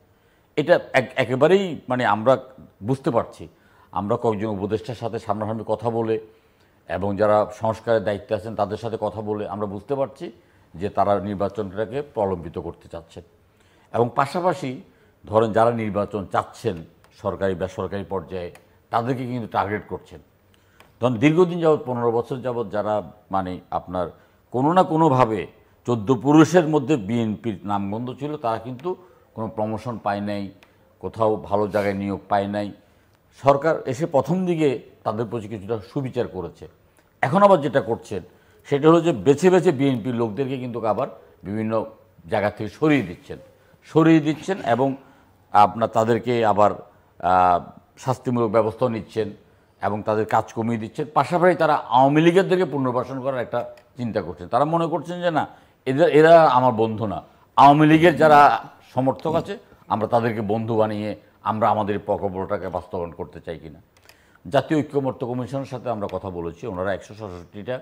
এটা একেবারেই মানে আমরা বুঝতে পারছি, আমরা কয়েকজন উপদেষ্টার সাথে সামনাসামনি কথা বলে এবং যারা সংস্কারের দায়িত্বে আছেন তাদের সাথে কথা বলে আমরা বুঝতে পারছি যে তারা নির্বাচনটাকে প্রলম্বিত করতে চাচ্ছেন। এবং পাশাপাশি ধরেন যারা নির্বাচন চাচ্ছেন সরকারি বেসরকারি পর্যায়ে, তাদেরকে কিন্তু টার্গেট করছেন। ধরুন দীর্ঘদিন যাবৎ 15 বছর যাবৎ যারা মানে আপনার কোনো না কোনোভাবে 14 পুরুষের মধ্যে বিএনপির নামগন্ধ ছিল, তারা কিন্তু কোনো প্রমোশন পায় নাই, কোথাও ভালো জায়গায় নিয়োগ পায় নাই। সরকার এসে প্রথম দিকে তাদের প্রতি কিছুটা সুবিচার করেছে। এখন আবার যেটা করছেন সেটা হলো যে বেছে বেছে বিএনপির লোকদেরকে কিন্তু আবার বিভিন্ন জায়গা থেকে সরিয়ে দিচ্ছেন এবং আপনার তাদেরকে আবার শাস্তিমূলক ব্যবস্থাও নিচ্ছেন এবং তাদের কাজ কমিয়ে দিচ্ছেন। পাশাপাশি তারা আওয়ামী লীগেরদেরকে পুনর্বাসন করার একটা চিন্তা করছেন। তারা মনে করছেন যে না, এরা আমার বন্ধু না, আওয়ামী লীগের যারা সমর্থক আছে আমরা তাদেরকে বন্ধু বানিয়ে আমরা আমাদের প্রকল্পটাকে বাস্তবায়ন করতে চাই কিনা। জাতীয় ঐক্যমত্য কমিশনের সাথে আমরা কথা বলেছি, ওনারা 167টা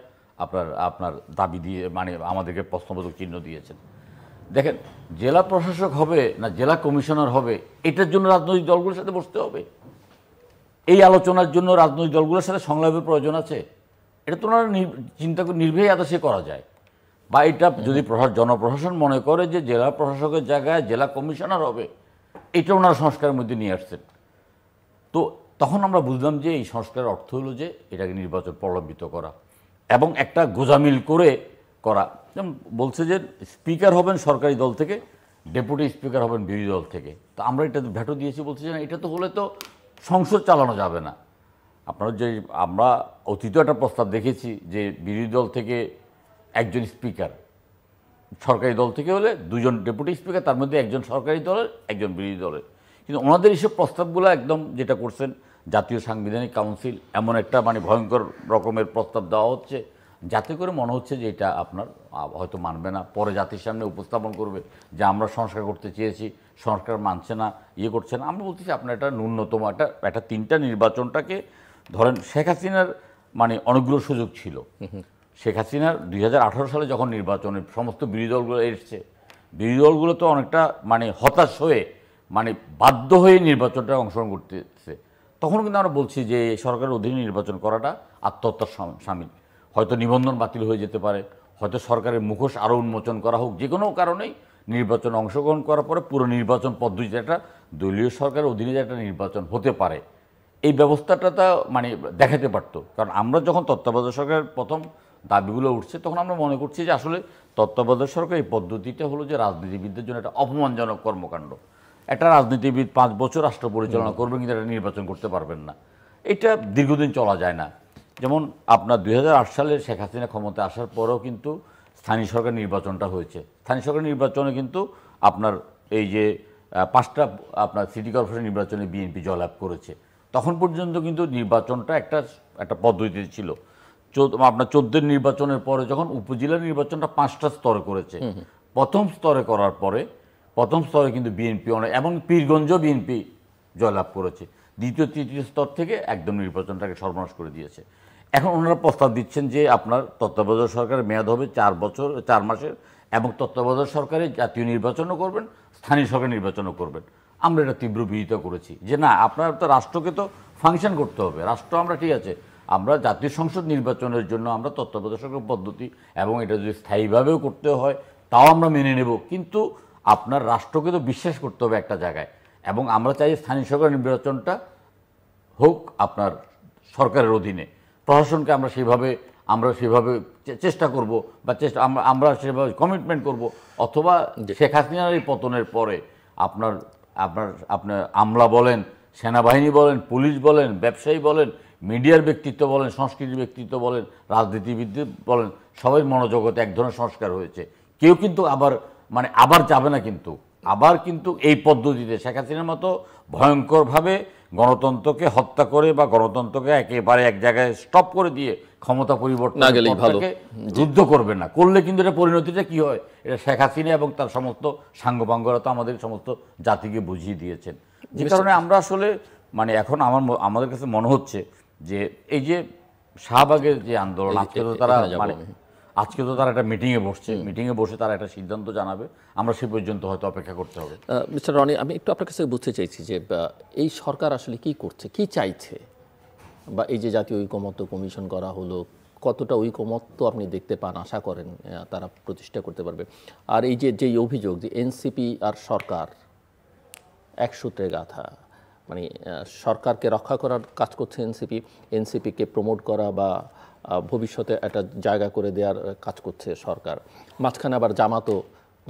আপনার দাবি দিয়ে মানে আমাদেরকে প্রশ্নবোধক চিহ্ন দিয়েছেন। দেখেন, জেলা প্রশাসক হবে না জেলা কমিশনার হবে, এটার জন্য রাজনৈতিক দলগুলোর সাথে বসতে হবে। এই আলোচনার জন্য রাজনৈতিক দলগুলোর সাথে সংলাপের প্রয়োজন আছে। এটা তো ওনারা চিন্তা করে নির্বাহী আদেশে করা যায়, বা এটা যদি জনপ্রশাসন মনে করে যে জেলা প্রশাসকের জায়গায় জেলা কমিশনার হবে, এটা ওনারা সংস্কারের মধ্যে নিয়ে আসছেন। তো তখন আমরা বুঝলাম যে এই সংস্কারের অর্থ হলো যে এটাকে নির্বাচন প্রলম্বিত করা এবং একটা গোজামিল করে করা। যেমন বলছে যে স্পিকার হবেন সরকারি দল থেকে, ডেপুটি স্পিকার হবেন বিরোধী দল থেকে। তো আমরা এটা ভেটো দিয়েছি, বলছি যে এটা তো হলে তো সংসদ চালানো যাবে না, আপনারা যে আমরা অতীত একটা প্রস্তাব দেখেছি যে বিরোধী দল থেকে একজন স্পিকার, সরকারি দল থেকে হলে দুজন ডেপুটি স্পিকার, তার মধ্যে একজন সরকারি দলের একজন বিরোধী দলের। কিন্তু ওনাদের এইসব প্রস্তাবগুলো একদম যেটা করছেন জাতীয় সাংবিধানিক কাউন্সিল এমন একটা মানে ভয়ঙ্কর রকমের প্রস্তাব দেওয়া হচ্ছে, যাতে করে মনে হচ্ছে যে এটা আপনার হয়তো মানবে না, পরে জাতির সামনে উপস্থাপন করবে যে আমরা সংস্কার করতে চেয়েছি, সংস্কার মানছে না, ইয়ে করছে না। আমরা বলতেছি আপনার একটা ন্যূনতম একটা 3টা নির্বাচনটাকে ধরেন, শেখ হাসিনার মানে অনেকগুলো সুযোগ ছিল। শেখ হাসিনার 2018 সালে যখন নির্বাচনে সমস্ত বিরোধী দলগুলো এসছে, বিরোধী দলগুলো তো অনেকটা মানে হতাশ হয়ে মানে বাধ্য হয়ে নির্বাচনটা অংশগ্রহণ করতেছে। তখন কিন্তু আমরা বলছি যে সরকারের অধীনে নির্বাচন করাটা আত্মহত্যার শামিল। হয়তো নিবন্ধন বাতিল হয়ে যেতে পারে, হয়তো সরকারের মুখোশ আরও উন্মোচন করা হোক, যে কোনো কারণেই নির্বাচনে অংশগ্রহণ করার পরে পুরো নির্বাচন পদ্ধতিতে একটা দলীয় সরকারের অধীনে যে একটা নির্বাচন হতে পারে, এই ব্যবস্থাটা তা মানে দেখাতে পারতো। কারণ আমরা যখন তত্ত্বাবধায়ক সরকারের প্রথম দাবিগুলো উঠছে, তখন আমরা মনে করছি যে আসলে তত্ত্বাবধায়ক সরকার এই পদ্ধতিটা হলো যে রাজনীতিবিদদের জন্য একটা অপমানজনক কর্মকাণ্ড। একটা রাজনীতিবিদ 5 বছর রাষ্ট্র পরিচালনা করবেন কিন্তু একটা নির্বাচন করতে পারবেন না, এটা দীর্ঘদিন চলা যায় না। যেমন আপনার 2008 সালে শেখ হাসিনা ক্ষমতায় আসার পরেও কিন্তু স্থানীয় সরকার নির্বাচনটা হয়েছে। স্থানীয় সরকার নির্বাচনে কিন্তু আপনার এই যে 5টা আপনার সিটি কর্পোরেশন নির্বাচনে বিএনপি জয়লাভ করেছে। তখন পর্যন্ত কিন্তু নির্বাচনটা একটা পদ্ধতি ছিল। আপনার 14 নির্বাচনের পরে যখন উপজেলা নির্বাচনটা 5টা স্তরে করেছে, প্রথম স্তরে করার পরে প্রথম স্তরে কিন্তু বিএনপি এবং পীরগঞ্জও বিএনপি জয়লাভ করেছে। দ্বিতীয় তৃতীয় স্তর থেকে একদম নির্বাচনটাকে সর্বনাশ করে দিয়েছে। এখন ওনারা প্রস্তাব দিচ্ছেন যে আপনার তত্ত্বাবধায়ক সরকারের মেয়াদ হবে 4 মাসের, এবং তত্ত্বাবধায়ক সরকারে জাতীয় নির্বাচনও করবেন, স্থানীয় সরকার নির্বাচনও করবেন। আমরা এটা তীব্র বিরোধিতা করেছি যে না, আপনার তো রাষ্ট্রকে তো ফাংশন করতে হবে। রাষ্ট্র আমরা ঠিক আছে, আমরা জাতীয় সংসদ নির্বাচনের জন্য আমরা তত্ত্বাবধায়ক সরকার পদ্ধতি এবং এটা যদি স্থায়ীভাবেও করতে হয় তাও আমরা মেনে নেব, কিন্তু আপনার রাষ্ট্রকে তো বিশ্বাস করতে হবে একটা জায়গায়। এবং আমরা চাই স্থানীয় সরকার নির্বাচনটা হোক আপনার সরকারের অধীনে, প্রশাসনকে আমরা সেভাবে চেষ্টা করব, বা আমরা সেভাবে কমিটমেন্ট করব। অথবা শেখ হাসিনার এই পতনের পরে আপনার আমলা বলেন, সেনাবাহিনী বলেন, পুলিশ বলেন, ব্যবসায়ী বলেন, মিডিয়ার ব্যক্তিত্ব বলেন, সংস্কৃতির ব্যক্তিত্ব বলেন, রাজনীতিবিদ বলেন, সবাই মনোজগতে এক ধরনের সংস্কার হয়েছে। কেউ কিন্তু আবার যাবে না, কিন্তু এই পদ্ধতিতে শেখ হাসিনার মতো ভয়ঙ্করভাবে গণতন্ত্রকে হত্যা করে বা গণতন্ত্রকে একেবারে এক জায়গায় স্টপ করে দিয়ে ক্ষমতা পরিবর্তনকে যুদ্ধ করবে না। করলে কিন্তু এটা পরিণতিটা কি হয়, এটা শেখ হাসিনা এবং তার সমস্ত সাঙ্গপাঙ্গরা তো আমাদের সমস্ত জাতিকে বুঝিয়ে দিয়েছেন। যে কারণে আমরা আসলে এখন আমাদের কাছে মনে হচ্ছে যে এই যে শাহবাগের যে আন্দোলন, আজকে তো তারা একটা মিটিংয়ে বসে তারা একটা সিদ্ধান্ত জানাবে। আমরা সে পর্যন্ত হয়তো অপেক্ষা করতে হবে। মিস্টার রনি, আমি একটু আপনার কাছে বুঝতে চাইছি যে এই সরকার আসলে কি করছে, কি চাইছে, বা এই যে জাতীয় ঐকমত্য কমিশন করা হলো, কতটা ঐকমত্য আপনি দেখতে পান, আশা করেন তারা প্রতিষ্ঠা করতে পারবে? আর এই যে যেই অভিযোগ যে এনসিপি আর সরকার এক সূত্রে গাঁথা, সরকারকে রক্ষা করার কাজ করছে এনসিপিকে প্রমোট করা বা ভবিষ্যতে একটা জায়গা করে দেওয়ার কাজ করছে সরকার। মাঝখানে আবার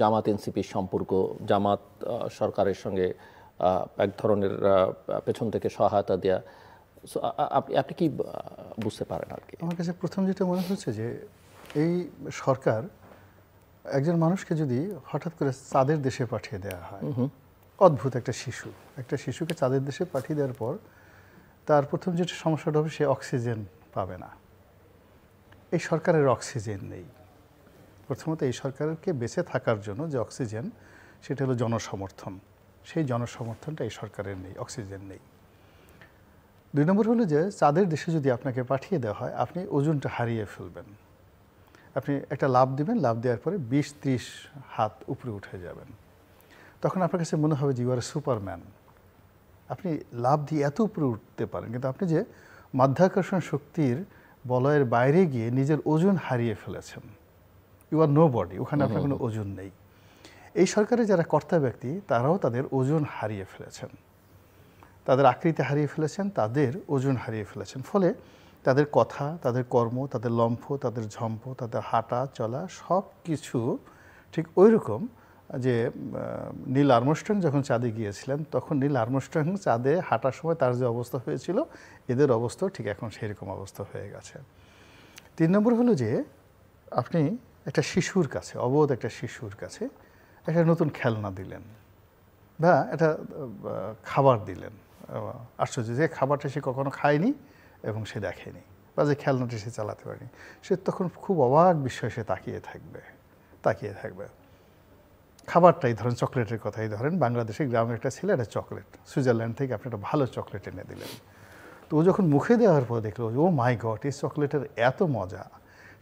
জামাত এনসিপির সম্পর্ক, জামাত সরকারের সঙ্গে এক ধরনের পেছন থেকে সহায়তা দেয়া। আপনি কি বুঝতে পারেন আর কি? আমার কাছে প্রথম যেটা মনে হচ্ছে যে এই সরকার একজন মানুষকে যদি হঠাৎ করে চাঁদের দেশে পাঠিয়ে দেওয়া হয়, অদ্ভুত একটা শিশুকে চাঁদের দেশে পাঠিয়ে দেওয়ার পর তার প্রথম যেটা সমস্যাটা হবে, সে অক্সিজেন পাবে না। এই সরকারের অক্সিজেন নেই। প্রথমত এই সরকারকে বেঁচে থাকার জন্য যে অক্সিজেন, সেটা হলো জনসমর্থন। সেই জনসমর্থনটা এই সরকারের নেই, অক্সিজেন নেই। 2 নম্বর হলো যে চাঁদের দেশে যদি আপনাকে পাঠিয়ে দেওয়া হয়, আপনি ওজনটা হারিয়ে ফেলবেন। আপনি একটা লাফ দিবেন, লাফ দেওয়ার পরে 20-30 হাত উপরে উঠে যাবেন। তখন আপনার কাছে মনে হবে যে ইউ আর সুপারম্যান, আপনি লাফ দিয়ে এত উপরে উঠতে পারেন। কিন্তু আপনি যে মাধ্যাকর্ষণ শক্তির বলয়ের বাইরে গিয়ে নিজের ওজন হারিয়ে ফেলেছেন, ইউ আর নো বডি, ওখানে আপনার কোনো ওজন নেই। এই সরকারে যারা কর্তা ব্যক্তি, তারাও তাদের ওজন হারিয়ে ফেলেছেন, তাদের আকৃতি হারিয়ে ফেলেছেন, তাদের ওজন হারিয়ে ফেলেছেন। ফলে তাদের কথা, তাদের কর্ম, তাদের লম্ফ, তাদের ঝম্প, তাদের হাঁটা চলা সব কিছু ঠিক ওই রকম যে নীল আর্মস্ট্রং যখন চাঁদে গিয়েছিলেন তখন নীল আর্মস্ট্রং চাঁদে হাঁটার সময় তার যে অবস্থা হয়েছিল এদের অবস্থাও ঠিক এখন সেরকম অবস্থা হয়ে গেছে। 3 নম্বর হলো যে আপনি একটা শিশুর কাছে, অবোধ একটা শিশুর কাছে একটা নতুন খেলনা দিলেন বা একটা খাবার দিলেন, আশ্চর্য যে খাবারটা সে কখনো খায়নি এবং সে দেখেনি, বা যে খেলনাটি সে চালাতে পারেনি, সে তখন খুব অবাক বিস্ময়ে সে তাকিয়ে থাকবে। খাবারটাই ধরেন, চকলেটের কথাই ধরেন, বাংলাদেশে গ্রামের একটা ছেলে একটা চকলেট, সুইজারল্যান্ড থেকে আপনি একটা ভালো চকলেট এনে দিলেন। তো ও যখন মুখে দেওয়ার পর দেখলো ও মাই গড, এই চকলেটের এত মজা,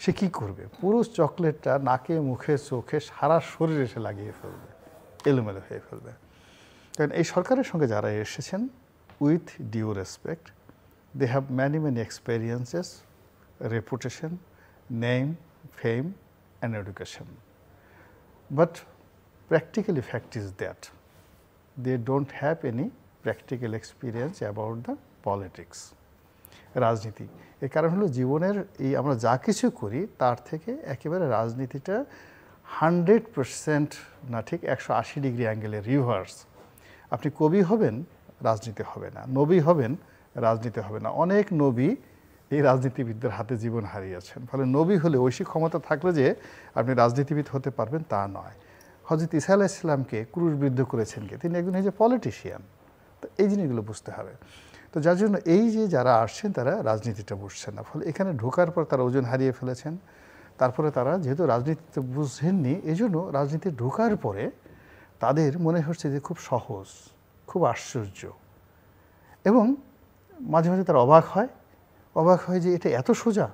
সে কী করবে? পুরো চকলেটটা নাকে, মুখে, চোখে, সারা শরীরে সে লাগিয়ে ফেলবে, এলোমেলো হয়ে ফেলবে। কারণ এই সরকারের সঙ্গে যারা এসেছেন, with due respect, they have many experiences, reputation, name, fame and education. But practically fact is that they don't have any practical experience about the politics, রাজনীতি। এর কারণ হলো জীবনের এই আমরা যা কিছু করি তার থেকে একেবারে রাজনীতিটা 100% না, ঠিক 180 ডিগ্রি অ্যাঙ্গেলে রিভার্স। আপনি কবি হবেন, রাজনীতি হবে না, নবী হবেন, রাজনীতি হবে না। অনেক নবী এই রাজনীতিবিদদের হাতে জীবন হারিয়েছেন। ফলে নবী হলে ঐশী ক্ষমতা থাকলে যে আপনি রাজনীতিবিদ হতে পারবেন তা নয়। হযরত ঈসা আলাইহিস সালামকে ক্রুশবিদ্ধ করেছেন কে? তিনি একজন পলিটিশিয়ান। তো এই জিনিসগুলো বুঝতে হবে। তো যার জন্য এই যে যারা আসছেন তারা রাজনীতিটা বুঝছেন না, ফলে এখানে ঢোকার পর তারা ওজন হারিয়ে ফেলেছেন। তারপরে তারা যেহেতু রাজনীতিতে বুঝছেননি, এই জন্য রাজনীতি ঢোকার পরে তাদের মনে হচ্ছে যে খুব সহজ, খুব আশ্চর্য, এবং মাঝে মাঝে তারা অবাক হয় যে এটা এত সোজা।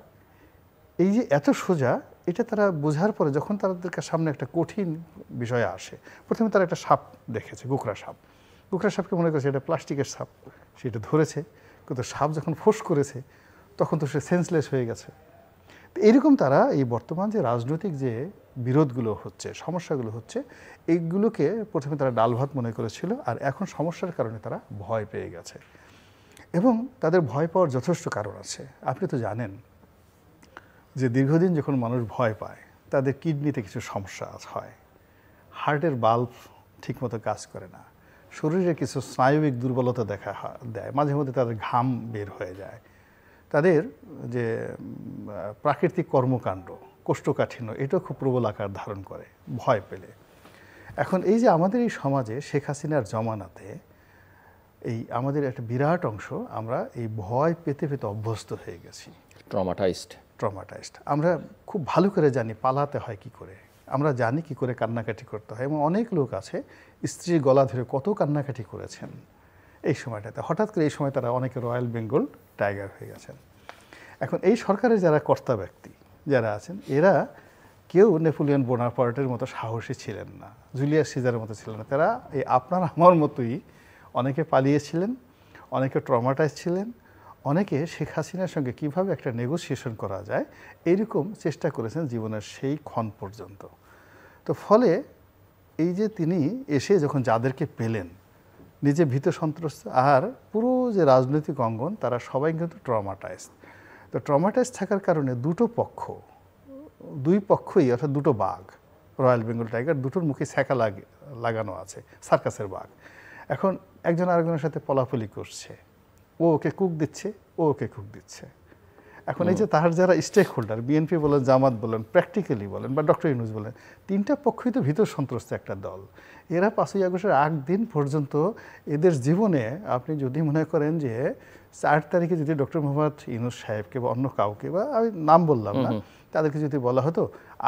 এই যে এত সোজা, এটা তারা বোঝার পরে যখন তাদের সামনে একটা কঠিন বিষয় আসে, প্রথমে তারা একটা সাপ দেখেছে, গোকরা সাপকে মনে করেছে এটা প্লাস্টিকের সাপ, সেটা ধরেছে, কিন্তু সাপ যখন ফোঁস করেছে তখন তো সে সেন্সলেস হয়ে গেছে। তো এইরকম তারা এই বর্তমান যে রাজনৈতিক যে বিরোধগুলো হচ্ছে, সমস্যাগুলো হচ্ছে, এইগুলোকে প্রথমে তারা ডাল ভাত মনে করেছিল, আর এখন সমস্যার কারণে তারা ভয় পেয়ে গেছে। এবং তাদের ভয় পাওয়ার যথেষ্ট কারণ আছে। আপনি তো জানেন যে দীর্ঘদিন যখন মানুষ ভয় পায় তাদের কিডনিতে কিছু সমস্যা হয়, হার্টের বাল্ব ঠিকমতো কাজ করে না, শরীরে কিছু স্নায়বিক দুর্বলতা দেয়, মাঝে মধ্যে তাদের ঘাম বের হয়ে যায়, তাদের যে প্রাকৃতিক কর্মকাণ্ড, কোষ্ঠকাঠিন্য, এটাও খুব প্রবল আকার ধারণ করে ভয় পেলে। এখন এই যে আমাদের এই সমাজে শেখ হাসিনার জমানাতে এই আমাদের একটা বিরাট অংশ আমরা এই ভয় পেতে পেতে অভ্যস্ত হয়ে গেছি, ট্রমাটাইজড। আমরা খুব ভালো করে জানি পালাতে হয় কি করে, আমরা জানি কি করে কান্নাকাটি করতে হয়, এবং অনেক লোক আছে স্ত্রীর গলা ধরে কত কান্নাকাটি করেছেন এই সময়টাতে। হঠাৎ করে এই সময় তারা অনেকে রয়্যাল বেঙ্গল টাইগার হয়ে গেছেন। এখন এই সরকারের যারা কর্তা ব্যক্তি যারা আছেন, এরা কেউ নেপোলিয়ন বোনাপার্টের মতো সাহসী ছিলেন না, জুলিয়াস সিজারের মতো ছিলেন না। তারা এই আপনার আমার মতোই অনেকে পালিয়েছিলেন, অনেকে ট্রমাটাইজ ছিলেন, অনেকে শেখ হাসিনার সঙ্গে কীভাবে একটা নেগোসিয়েশন করা যায় এইরকম চেষ্টা করেছেন জীবনের সেই ক্ষণ পর্যন্ত। তো ফলে এই যে তিনি এসে যখন যাদেরকে পেলেন, নিজে ভীত সন্ত্রস্ত, আর পুরো যে রাজনৈতিক অঙ্গন তারা সবাই কিন্তু ট্রমাটাইজ। তো ট্রমাটাইজ থাকার কারণে দুই পক্ষই, অর্থাৎ দুটো বাঘ, রয়্যাল বেঙ্গল টাইগার, দুটোর মুখে ছ্যাঁকা লাগানো আছে, সার্কাসের বাঘ। এখন একজন আরেকজনের সাথে পলাপলি করছে, ও ওকে কুক দিচ্ছে, ও ওকে কুক দিচ্ছে। এখন এই যে তার যারা স্টেক হোল্ডার, বিএনপি বলেন, জামাত বলেন, প্র্যাকটিক্যালি বলেন, বা ডক্টর ইউনূস বলেন, তিনটা পক্ষই তো ভীত সন্ত্রস্ত একটা দল। এরা 5ই আগস্টের আগ দিন পর্যন্ত এদের জীবনে আপনি যদি মনে করেন যে 4 তারিখে যদি ডক্টর মোহাম্মদ ইউনূস সাহেবকে বা অন্য কাউকে, বা আমি নাম বললাম না, তাদেরকে যদি বলা হতো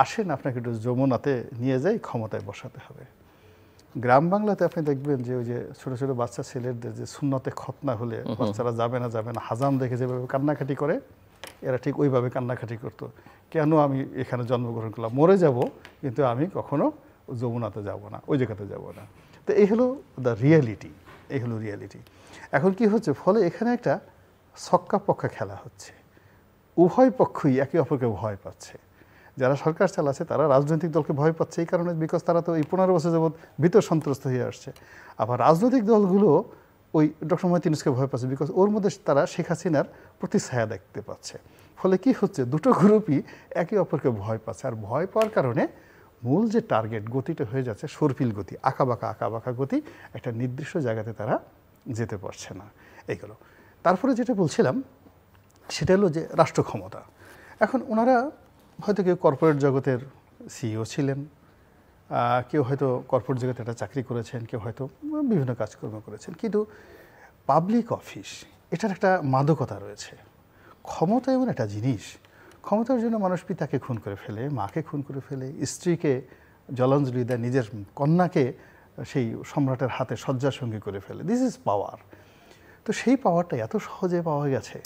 আসেন আপনাকে একটু যমুনাতে নিয়ে যাই, ক্ষমতায় বসাতে হবে। গ্রাম বাংলাতে আপনি দেখবেন যে ওই যে ছোটো ছোটো বাচ্চা ছেলেদের যে সুন্নতে খতনা হলে বাচ্চারা যাবে না হাজাম দেখে যেভাবে কান্নাকাটি করে, এরা ঠিক ওইভাবে কান্নাকাটি করতো। কেন আমি এখানে জন্মগ্রহণ করলাম, মরে যাব কিন্তু আমি কখনো যমুনাতে যাব না, ওই জায়গাতে যাব না। তো এই হলো দ্য রিয়ালিটি, এই হলো রিয়ালিটি। এখন কি হচ্ছে, ফলে এখানে একটা ছক্কা পক্কা খেলা হচ্ছে, উভয় পক্ষই একে অপরকে ভয় পাচ্ছে। যারা সরকার চালাচ্ছে তারা রাজনৈতিক দলকে ভয় পাচ্ছে এই কারণে, বিকজ তারা তো এই 15 বছর যাবৎ ভীত সন্ত্রস্ত হয়ে আসছে। আবার রাজনৈতিক দলগুলো ওই ডক্টর মোহাম্মদ ইউনূসকে ভয় পাচ্ছে, বিকজ ওর মধ্যে তারা শেখ হাসিনার প্রতিছায়া দেখতে পাচ্ছে। ফলে কি হচ্ছে, দুটো গ্রুপই একে অপরকে ভয় পাচ্ছে, আর ভয় পাওয়ার কারণে মূল যে টার্গেট গতিটা হয়ে যাচ্ছে সর্পিল গতি, আঁকাবাঁকা গতি, একটা নির্দিষ্ট জায়গাতে তারা যেতে পারছে না। এইগুলো তারপরে যেটা বলছিলাম সেটা হলো যে রাষ্ট্র ক্ষমতা। এখন ওনারা হয়তো কেউ কর্পোরেট জগতের সিইও ছিলেন, কেউ হয়তো কর্পোরেট জগতে একটা চাকরি করেছেন, কেউ হয়তো বিভিন্ন কাজকর্ম করেছেন, কিন্তু পাবলিক অফিস এটার একটা মাদকতা রয়েছে। ক্ষমতা এমন একটা জিনিস, ক্ষমতার জন্য মানুষ পিতাকে খুন করে ফেলে, মাকে খুন করে ফেলে, স্ত্রীকে জলাঞ্জলি দেয়, নিজের কন্যাকে সেই সম্রাটের হাতে শয্যাসঙ্গী করে ফেলে। This is power. তো সেই পাওয়ারটা এত সহজে পাওয়া গেছে,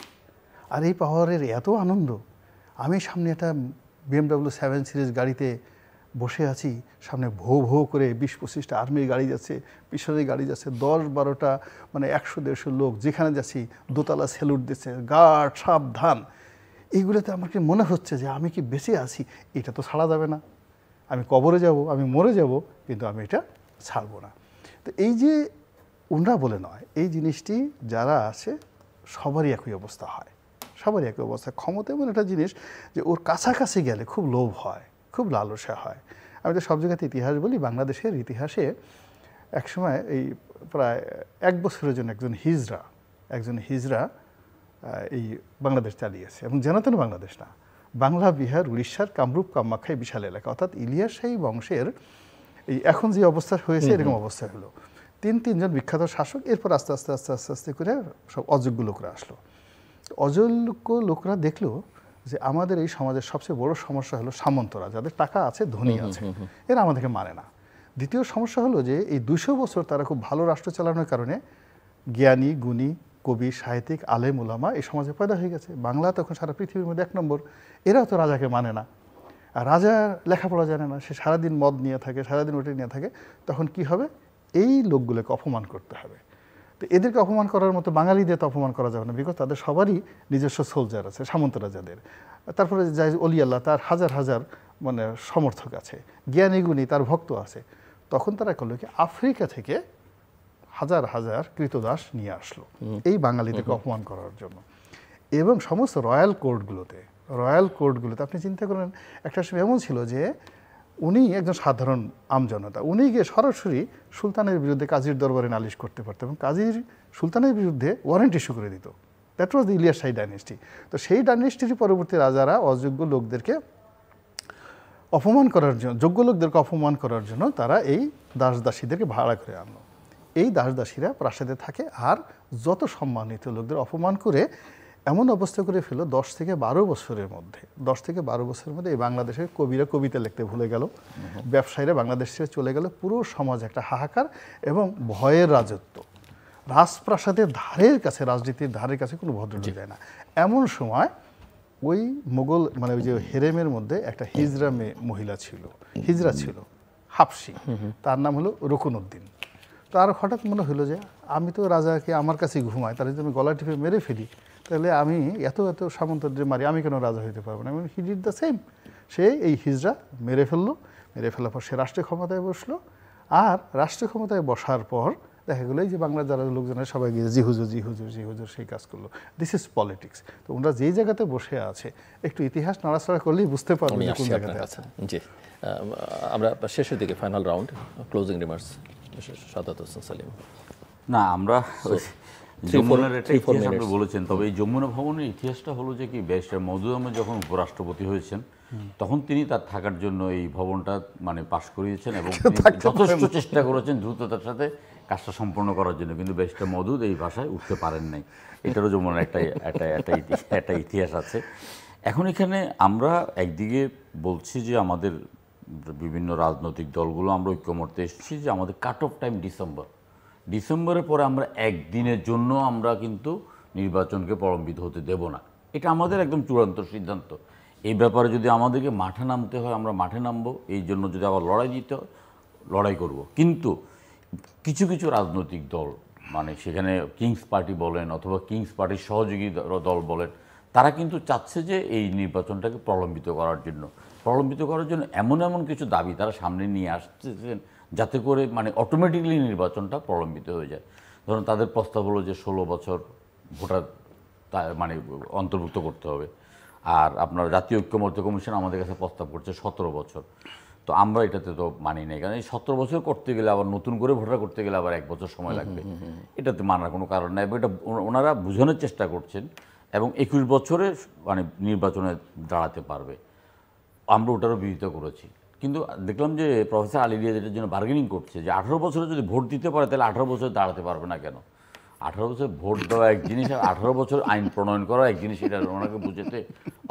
আর এই পাওয়ারের এত আনন্দ। আমি সামনে একটা BMW 7 সিরিজ গাড়িতে বসে আছি, সামনে ভো ভো করে 20-25টা আর্মির গাড়ি যাচ্ছে, পিছনে গাড়ি যাচ্ছে, 10-12টা মানে 100-150 লোক, যেখানে যাচ্ছি দোতলা স্যালুট দিচ্ছে, গার্ড সাবধান। এইগুলোতে আমাকে মনে হচ্ছে যে আমি কি বেঁচে আছি, এটা তো ছাড়া যাবে না, আমি কবরে যাব, আমি মরে যাব, কিন্তু আমি এটা ছাড়বো না। তো এই যে ওনরা বলে নয়, এই জিনিসটি যারা আছে সবারই একই অবস্থা হয়, সবারই একই অবস্থা। ক্ষমতা এমন একটা জিনিস যে ওর কাছাকাছি গেলে খুব লোভ হয়, খুব লালসা হয়। আমি তো সব জায়গাতে ইতিহাস বলি, বাংলাদেশের ইতিহাসে একসময় এই প্রায় 1 বছরের জন্য একজন হিজড়া এই বাংলাদেশ চালিয়েছে, এবং যেন বাংলাদেশ না, বাংলা, বিহার, উড়িষ্যার কামরূপ কামাখ্যায় বিশাল এলাকা, অর্থাৎ ইলিয়াস শাহী বংশের এই এখন যে অবস্থা হয়েছে এরকম অবস্থা হলো। তিনজন বিখ্যাত শাসক, এরপর আস্তে আস্তে করে সব অযোগ্য লোকরা আসলো। অযোগ্য লোকরা দেখলো যে আমাদের এই সমাজের সবচেয়ে বড় সমস্যা হলো সামন্তরা, যাদের টাকা আছে, ধনী আছে, এরা আমাদেরকে মানে না। দ্বিতীয় সমস্যা হলো যে এই 200 বছর তারা খুব ভালো রাষ্ট্র চালানোর কারণে জ্ঞানী, গুণী, কবি, সাহিত্যিক, আলেম, ওলামা এই সমাজে পয়দা হয়ে গেছে। বাংলা তখন সারা পৃথিবীর মধ্যে 1 নম্বর। এরাও তো রাজাকে মানে না, আর রাজা লেখাপড়া জানে না, সে সারাদিন মদ নিয়ে থাকে, সারাদিন ওটা নিয়ে থাকে। তখন কি হবে, এই লোকগুলোকে অপমান করতে হবে। তো এদেরকে অপমান করার মতো বাঙালিদের তো অপমান করা যাবে না, বিকজ তাদের সবারই নিজস্ব সোলজার আছে, সামন্ত রাজাদের। তারপরে যাই অলি আল্লাহ, তার হাজার মানে সমর্থক আছে, জ্ঞানী গুণী তার ভক্ত আছে। তখন তারা করলো কি, আফ্রিকা থেকে হাজার কৃতদাস নিয়ে আসলো এই বাঙালিদেরকে অপমান করার জন্য। এবং সমস্ত রয়্যাল কোর্টগুলোতে আপনি চিন্তা করেন, একটা সময় এমন ছিল যে উনি একজন সাধারণ আমজনতা, উনি গিয়ে সরাসরি সুলতানের বিরুদ্ধে কাজীর দরবারে নালিশ করতে পারতেন, এবং কাজীর সুলতানের বিরুদ্ধে ওয়ারেন্ট ইস্যু করে দিত। That was the Ilyas Shahi dynasty. তো সেই ডাইনেস্টির পরবর্তী রাজারা অযোগ্য লোকদেরকে অপমান করার জন্য, যোগ্য লোকদেরকে অপমান করার জন্য তারা এই দাসদাসীদেরকে ভাড়া করে আনলো। এই দাসদাসীরা প্রাসাদে থাকে, আর যত সম্মানিত লোকদের অপমান করে এমন অবস্থা করে ফেলো 10 থেকে 12 বছরের মধ্যে এই বাংলাদেশের কবিরা কবিতা লিখতে ভুলে গেল, ব্যবসায়ীরা বাংলাদেশ ছেড়ে চলে গেল, পুরো সমাজ একটা হাহাকার এবং ভয়ের রাজত্ব। রাজপ্রাসাদের ধারের কাছে, রাজনীতির ধারের কাছে কোনো ভদ্রলোক যায় না। এমন সময় ওই মোগল মানে ওই যে হেরেমের মধ্যে একটা হিজরা ছিল হাবশি, তার নাম হলো রুকনউদ্দিন। তার হঠাৎ মনে হলো যে আমি তো রাজাকে আমার কাছেই ঘুমাই, তার যদি আমি গলা টিপে মেরে ফেলি, তাহলে আমি এত সামন্তদের মারি, আমি কেন রাজা হইতে পারবো না? He did the same. সে এই হিজরা মেরে ফেলার পর সে রাষ্ট্রীয় ক্ষমতায় বসলো। আর রাষ্ট্রীয় ক্ষমতায় বসার পর দেখা গেলো এই যে বাংলার যারা লোকজন সবাই গিয়ে জি হুজুর সেই কাজ করলো। This is politics. তো ওনারা যেই জায়গাতে বসে আছে, একটু ইতিহাস নাড়াচাড়া করলেই বুঝতে পারবো কোন জায়গাতে আছে। জি, আমরা শেষের দিকে final round, closing remarks, Sadat Hossain Salim. না, আমরা যমুনার একটা ইতিহাস আপনি বলেছেন, তবে এই যমুনা ভবনের ইতিহাসটা হলো যে কি, ব্যারিস্টার মওদুদ আহমেদ যখন উপরাষ্ট্রপতি হয়েছেন তখন তিনি তার থাকার জন্য এই ভবনটা মানে পাশ করিয়েছেন, এবং যথেষ্ট চেষ্টা করেছেন দ্রুততার সাথে কাজটা সম্পন্ন করার জন্য, কিন্তু ব্যারিস্টার মওদুদ এই ভাষায় উঠতে পারেন নাই। এটারও যমুনার একটা ইতিহাস আছে। এখন এখানে আমরা একদিকে বলছি যে আমাদের বিভিন্ন রাজনৈতিক দলগুলো আমরা ঐক্যমত্যে এসেছি যে আমাদের কাট অফ টাইম ডিসেম্বরের পরে আমরা একদিনের জন্য আমরা কিন্তু নির্বাচনকে প্রলম্বিত হতে দেব না। এটা আমাদের একদম চূড়ান্ত সিদ্ধান্ত। এই ব্যাপারে যদি আমাদেরকে মাঠে নামতে হয় আমরা মাঠে নামবো, এই জন্য যদি আবার লড়াই দিতে হয় লড়াই করব। কিন্তু কিছু রাজনৈতিক দল, মানে সেখানে কিংস পার্টি বলেন অথবা কিংস পার্টির সহযোগী দল বলেন, তারা কিন্তু চাচ্ছে যে এই নির্বাচনটাকে প্রলম্বিত করার জন্য এমন কিছু দাবি তারা সামনে নিয়ে আসতেছেন যাতে করে মানে অটোমেটিকলি নির্বাচনটা প্রলম্বিত হয়ে যায়। ধরুন তাদের প্রস্তাব হলো যে 16 বছর ভোটার মানে অন্তর্ভুক্ত করতে হবে, আর আপনার জাতীয় ঐক্যমত্য কমিশন আমাদের কাছে প্রস্তাব করছে 17 বছর। তো আমরা এটাতে তো মানি নাই, কারণ এই 17 বছর করতে গেলে আবার নতুন করে ভোটার করতে গেলে আবার 1 বছর সময় লাগবে, এটাতে মানার কোনো কারণ নাই। এটা ওনারা বোঝানোর চেষ্টা করছেন এবং 21 বছরে মানে নির্বাচনে দাঁড়াতে পারবে, আমরা ওটারও বিরোধিতা করেছি। কিন্তু দেখলাম যে প্রফেসর আলী রিয়াজ এটার জন্য বার্গেনিং করছে যে 18 বছরে যদি ভোট দিতে পারে তাহলে 18 বছর দাঁড়াতে পারবে না কেন। 18 বছর ভোট দেওয়া এক জিনিস আর 18 বছর আইন প্রণয়ন করা এক জিনিস, এটা ওনাকে বুঝতে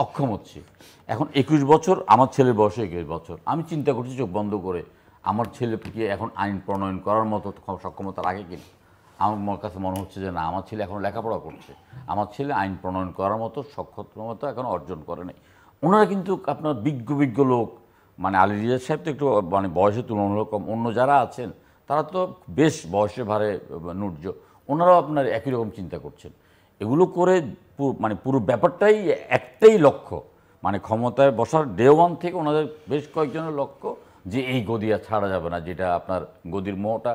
অক্ষম হচ্ছে। এখন 21 বছর, আমার ছেলের বয়স 21 বছর, আমি চিন্তা করছি চোখ বন্ধ করে আমার ছেলেকে এখন আইন প্রণয়ন করার মতো সক্ষমতা রাখে কিনা। আমার কাছে মনে হচ্ছে যে না, আমার ছেলে এখন লেখাপড়া করছে, আমার ছেলে আইন প্রণয়ন করার মতো সক্ষমতা এখন অর্জন করে নাই। ওনারা কিন্তু আপনার বিজ্ঞ লোক, মানে আলী রিয়াজ সাহেব তো একটু মানে বয়সে তুলনামূলক কম, অন্য যারা আছেন তারা তো বেশ বয়সে ভারে নুর্য, ওনারাও আপনার একই রকম চিন্তা করছেন। এগুলো করে মানে পুরো ব্যাপারটাই একটাই লক্ষ্য, মানে ক্ষমতায় বসার ডে ওয়ান থেকে ওনাদের বেশ কয়েকজনের লক্ষ্য যে এই গদি আর ছাড়া যাবে না, যেটা আপনার গদির মোহটা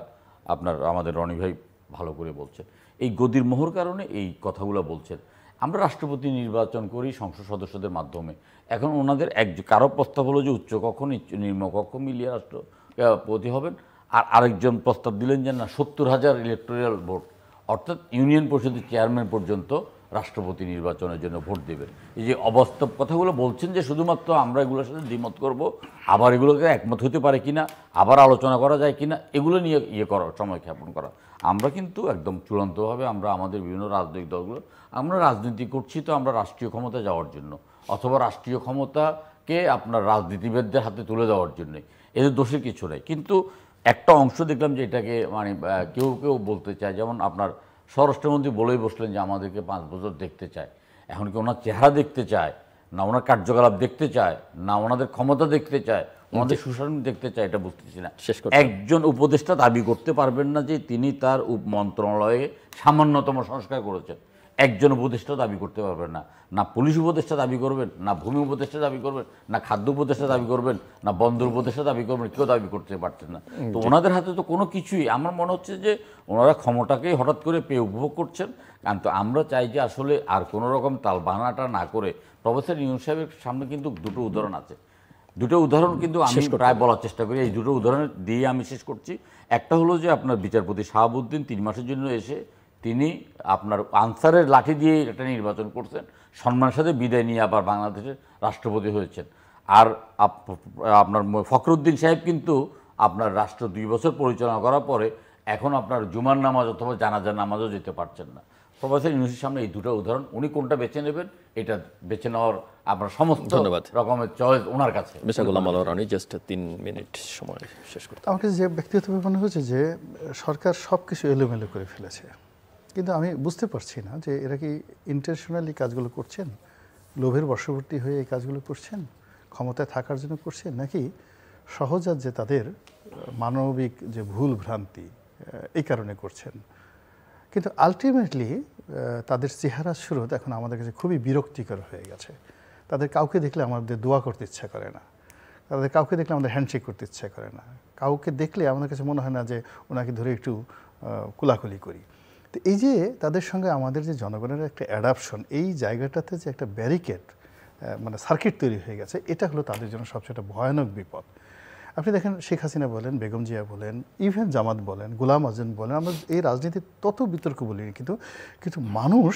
আপনার আমাদের রনি ভাই ভালো করে বলছেন। এই গদির মোহর কারণে এই কথাগুলো বলছেন। আমরা রাষ্ট্রপতি নির্বাচন করি সংসদ সদস্যদের মাধ্যমে, এখন ওনাদের কারো প্রস্তাব হলো যে উচ্চকক্ষ নিম্নকক্ষ মিলিয়ে রাষ্ট্রপতি হবেন, আর আরেকজন প্রস্তাব দিলেন যে না 70,000 ইলেকটোরাল ভোট, অর্থাৎ ইউনিয়ন পরিষদের চেয়ারম্যান পর্যন্ত রাষ্ট্রপতি নির্বাচনের জন্য ভোট দেবেন। এই যে অবাস্তব কথাগুলো বলছেন যে শুধুমাত্র আমরা এগুলোর সাথে দ্বিমত করব, আবার এগুলোকে একমত হতে পারে কিনা, আবার আলোচনা করা যায় কিনা, এগুলো নিয়ে করা, সময় ক্ষেপণ করা। আমরা কিন্তু একদম চূড়ান্তভাবে আমরা আমাদের বিভিন্ন রাজনৈতিক দলগুলো আমরা রাজনীতি করছি তো আমরা রাষ্ট্রীয় ক্ষমতা যাওয়ার জন্য, অথবা রাষ্ট্রীয় ক্ষমতাকে আপনার রাজনীতিবিদদের হাতে তুলে দেওয়ার জন্যে, এদের দোষের কিছু নেই। কিন্তু একটা অংশ দেখলাম যে এটাকে মানে কেউ বলতে চায়, যেমন আপনার স্বরাষ্ট্রমন্ত্রী বলেই বসলেন যে আমাদেরকে 5 বছর দেখতে চায়। এখন কি ওনার চেহারা দেখতে চায়, না ওনার কার্যকলাপ দেখতে চায়, না ওনাদের ক্ষমতা দেখতে চায়, ওনাদের সুশাসন দেখতে চায়, এটা বুঝতেছি না। একজন উপদেষ্টা দাবি করতে পারবেন না যে তিনি তার মন্ত্রণালয়ে সামান্যতম সংস্কার করেছেন, একজন উপদেষ্টা দাবি করতে পারবেন না। না পুলিশ উপদেষ্টা দাবি করবেন, না ভূমি উপদেষ্টা দাবি করবেন, না খাদ্য উপদেষ্টা দাবি করবেন, না বন্দর উপদেষ্টা দাবি করবেন, কেউ দাবি করতে পারছেন না। তো ওনাদের হাতে তো কোনো কিছুই, আমার মনে হচ্ছে যে ওনারা ক্ষমতাকেই হঠাৎ করে পেয়ে উপভোগ করছেন। কিন্তু আমরা চাই যে আসলে আর কোনো রকম তালবাহানাটা না করে, প্রফেসর ইউনূস সাহেবের সামনে কিন্তু দুটো উদাহরণ আছে, দুটো উদাহরণ কিন্তু আমি প্রায় বলার চেষ্টা করি, এই দুটো উদাহরণ দিয়ে আমি শেষ করছি। একটা হলো যে আপনার বিচারপতি শাহাবুদ্দিন 3 মাসের জন্য এসে তিনি আপনার আনসারের লাঠি দিয়ে একটা নির্বাচন করছেন, সম্মানের সাথে বিদায় নিয়ে আবার বাংলাদেশের রাষ্ট্রপতি হয়েছেন। আর আপনার ফখরুদ্দিন সাহেব কিন্তু আপনার রাষ্ট্র 2 বছর পরিচালনা করার পরে এখন আপনার জুমার নামাজ অথবা জানাজার নামাজও যেতে পারছেন না। প্রফেসর ইউনূসের সামনে এই দুটো উদাহরণ, উনি কোনটা বেছে নেবেন এটা বেছে নেওয়ার আপনার সমস্ত রকমের চয়েস ওনার কাছে। জাস্ট 3 মিনিট সময় শেষ করতে আমার কাছে যে ব্যক্তিগতভাবে মনে হচ্ছে যে সরকার সব কিছু এলোমেলো করে ফেলেছে, কিন্তু আমি বুঝতে পারছি না যে এরা কি ইন্টেনশনালি কাজগুলো করছেন, লোভের বশবর্তী হয়ে এই কাজগুলো করছেন, ক্ষমতায় থাকার জন্য করছেন, নাকি সহজাত যে তাদের মানবিক যে ভুল ভ্রান্তি এই কারণে করছেন। কিন্তু আলটিমেটলি তাদের চেহারা স্রোত এখন আমাদের কাছে খুবই বিরক্তিকর হয়ে গেছে। তাদের কাউকে দেখলে আমাদের দোয়া করতে ইচ্ছা করে না, তাদের কাউকে দেখলে আমাদের হ্যান্ডশেক করতে ইচ্ছা করে না, কাউকে দেখলে আমাদের কাছে মনে হয় না যে ওনাকে ধরে একটু কোলাকুলি করি। তো এই যে তাদের সঙ্গে আমাদের যে জনগণের একটা অ্যাডাপশন, এই জায়গাটাতে যে একটা ব্যারিকেড মানে সার্কিট তৈরি হয়ে গেছে, এটা হলো তাদের জন্য সবচেয়ে একটা ভয়ানক বিপদ। আপনি দেখেন শেখ হাসিনা বলেন, বেগম জিয়া বলেন, ইভেন জামাত বলেন, গোলাম আজম বলেন, আমরা এই রাজনীতির তত বিতর্ক বলিনি, কিন্তু মানুষ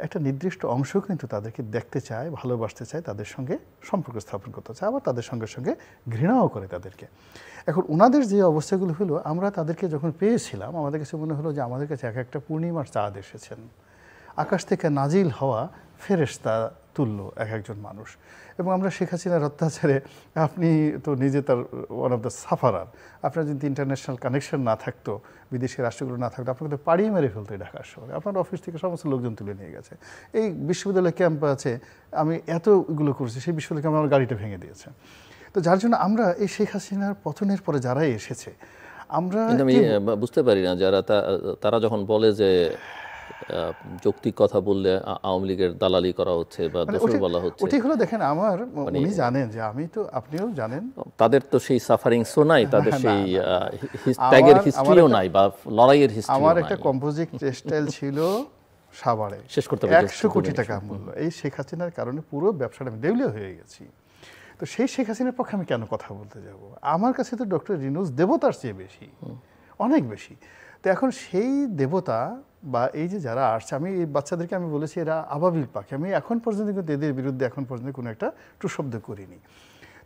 একটা নির্দিষ্ট অংশ কিন্তু তাদেরকে দেখতে চায়, ভালোবাসতে চায়, তাদের সঙ্গে সম্পর্ক স্থাপন করতে চায়, আবার তাদের সঙ্গে ঘৃণাও করে তাদেরকে। এখন ওনাদের যে অবস্থাগুলো হলো, আমরা তাদেরকে যখন পেয়েছিলাম আমাদের কাছে মনে হলো যে আমাদের কাছে এক একটা পূর্ণিমার চাঁদ এসেছেন, আকাশ থেকে নাজিল হওয়া ফেরেশতা তুল্য এক একজন মানুষ। এবং আমরা শেখ হাসিনার অত্যাচারে, আপনি তো নিজে তার ওয়ান অফ দ্য সাফারার, আপনার যদি ইন্টারন্যাশনাল কানেকশন না থাকতো, বিদেশি রাষ্ট্রগুলো না থাকতো, আপনাকে তো পাড়িয়ে মেরে ফেলতো ঢাকা শহরে। আপনার অফিস থেকে সমস্ত লোকজন তুলে নিয়ে গেছে। এই বিশ্ববিদ্যালয় ক্যাম্প আছে, আমি এতগুলো করছি, সেই বিশ্ববিদ্যালয় ক্যাম্প আমার গাড়িটা ভেঙে দিয়েছে। তো যার জন্য আমরা এই শেখ হাসিনার পতনের পরে যারাই এসেছে, আমরা আমি বুঝতে পারি না যারা তারা যখন বলে যে যৌক্তিক কথা বললে আওয়ামী লীগের দালালি করা হচ্ছে বা দোষর বলা হচ্ছে, ওটাই হলো। দেখেন আমার, উনি জানেন যে আমি তো, আপনিও জানেন, তাদের তো সেই সাফারিংসও নাই, তাদের সেই ত্যাগের হিস্ট্রিও নাই বা লড়াইয়ের হিস্ট্রি। আমার একটা কম্পোজিট টেক্সটাইল ছিল সাভারে, শেষ করতে 100 কোটি টাকা মূল্য। এই শেখ হাসিনার কারণে পুরো ব্যবসাটা আমি দেউলিয়া হয়ে গেছি। তো সেই শেখ হাসিনার পক্ষে আমি কেন কথা বলতে যাব? আমার কাছে তো ডক্টর ইউনূস দেবতার চেয়ে বেশি, অনেক বেশি। তো এখন সেই দেবতা বা এই যে যারা আসছে, আমি এই বাচ্চাদেরকে আমি বলেছি এরা আবাবিল পাখি, আমি এখন পর্যন্ত কিন্তু এদের বিরুদ্ধে এখন পর্যন্ত কোনো একটা টুশব্দ করিনি।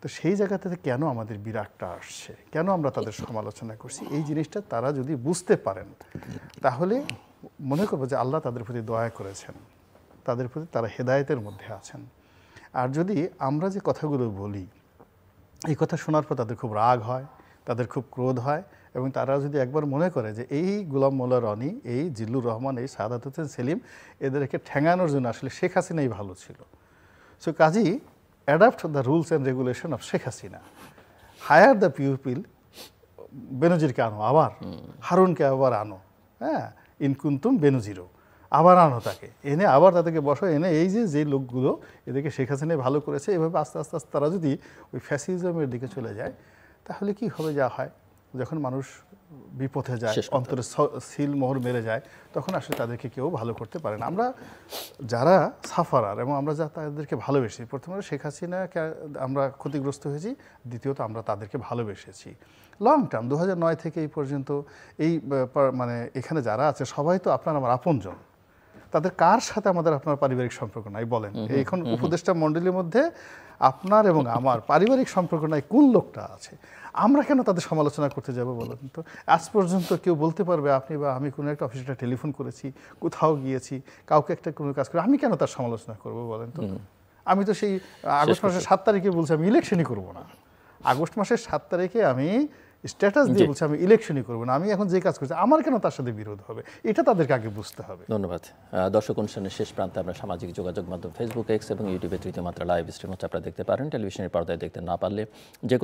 তো সেই জায়গাটাতে কেন আমাদের বিরাগটা আসছে, কেন আমরা তাদের সমালোচনা করছি, এই জিনিসটা তারা যদি বুঝতে পারেন তাহলে মনে করবো যে আল্লাহ তাদের প্রতি দয়া করেছেন, তাদের প্রতি তারা হেদায়েতের মধ্যে আছেন। আর যদি আমরা যে কথাগুলো বলি এই কথা শোনার পর তাদের খুব রাগ হয়, তাদের খুব ক্রোধ হয়, এবং তারা যদি একবার মনে করে যে এই গোলাম মোল্লা রনি, এই জিল্লুর রহমান, এই সাদাত হোসেন সেলিম, এদেরকে ঠেঙানোর জন্য আসলে শেখ হাসিনাই ভালো ছিল। So Kazi adapt the rules and regulation of Sheikh Hasina, hire the pupil, বেনজিরকে আনো, আবার হারুনকে আবার আনো, হ্যাঁ, ইনকুন্তুম বেনজিরও, আবার আনো তাকে, এনে আবার তাদেরকে বসো, এনে এই যে লোকগুলো এদেরকে শেখ হাসিনা ভালো করেছে, এভাবে আস্তে আস্তে আস্তে তারা যদি ওই ফ্যাসিজমের দিকে চলে যায় তাহলে কি হবে? যা হয় যখন মানুষ বিপথে যায়, অন্তরে সিল মোহর মেরে যায়, তখন আসলে তাদেরকে কেউ ভালো করতে পারে না। আমরা যারা সাফারার এবং আমরা যা তাদেরকে ভালোবেসি, প্রথমত শেখ হাসিনাকে আমরা ক্ষতিগ্রস্ত হয়েছি, দ্বিতীয়ত আমরা তাদেরকে ভালোবেসেছি লং টার্ম। 2009 থেকে এই পর্যন্ত এই মানে এখানে যারা আছে সবাই তো আপনার আমার আপনজন, তাদের কার সাথে আমাদের আপনার পারিবারিক সম্পর্ক নাই বলেন? এখন উপদেষ্টা মণ্ডলীর মধ্যে আপনার এবং আমার পারিবারিক সম্পর্ক নাই কোন লোকটা আছে? আমরা কেন তাদের সমালোচনা করতে যাব বলেন তো? আজ পর্যন্ত কেউ বলতে পারবে আপনি বা আমি কোনো একটা অফিসে টেলিফোন করেছি, কোথাও গিয়েছি, কাউকে একটা কোনো কাজ করে আমি কেন তার সমালোচনা করব বলেন তো? আমি তো সেই আগস্ট মাসের 7 তারিখে বলছি আমি ইলেকশনই করব না। আগস্ট মাসের 7 তারিখে আমি স্ট্যাটাস দিয়ে বলছি আমি ইলেকশনই করবো না। আমি এখন যে কাজ করছি আমার কেন তার সাথে বিরোধ হবে? এটা তাদেরকে আগে বুঝতে হবে। ধন্যবাদ। দর্শক, অনুষ্ঠানের শেষ প্রান্তে আমরা সামাজিক যোগাযোগ মাধ্যম ফেসবুক, এক্স এবং ইউটিউবে তৃতীয় মাত্রা লাইভ স্ট্রিম হচ্ছে আপনারা দেখতে পারেন। টেলিভিশনের পর্দায় দেখতে না পারলে যে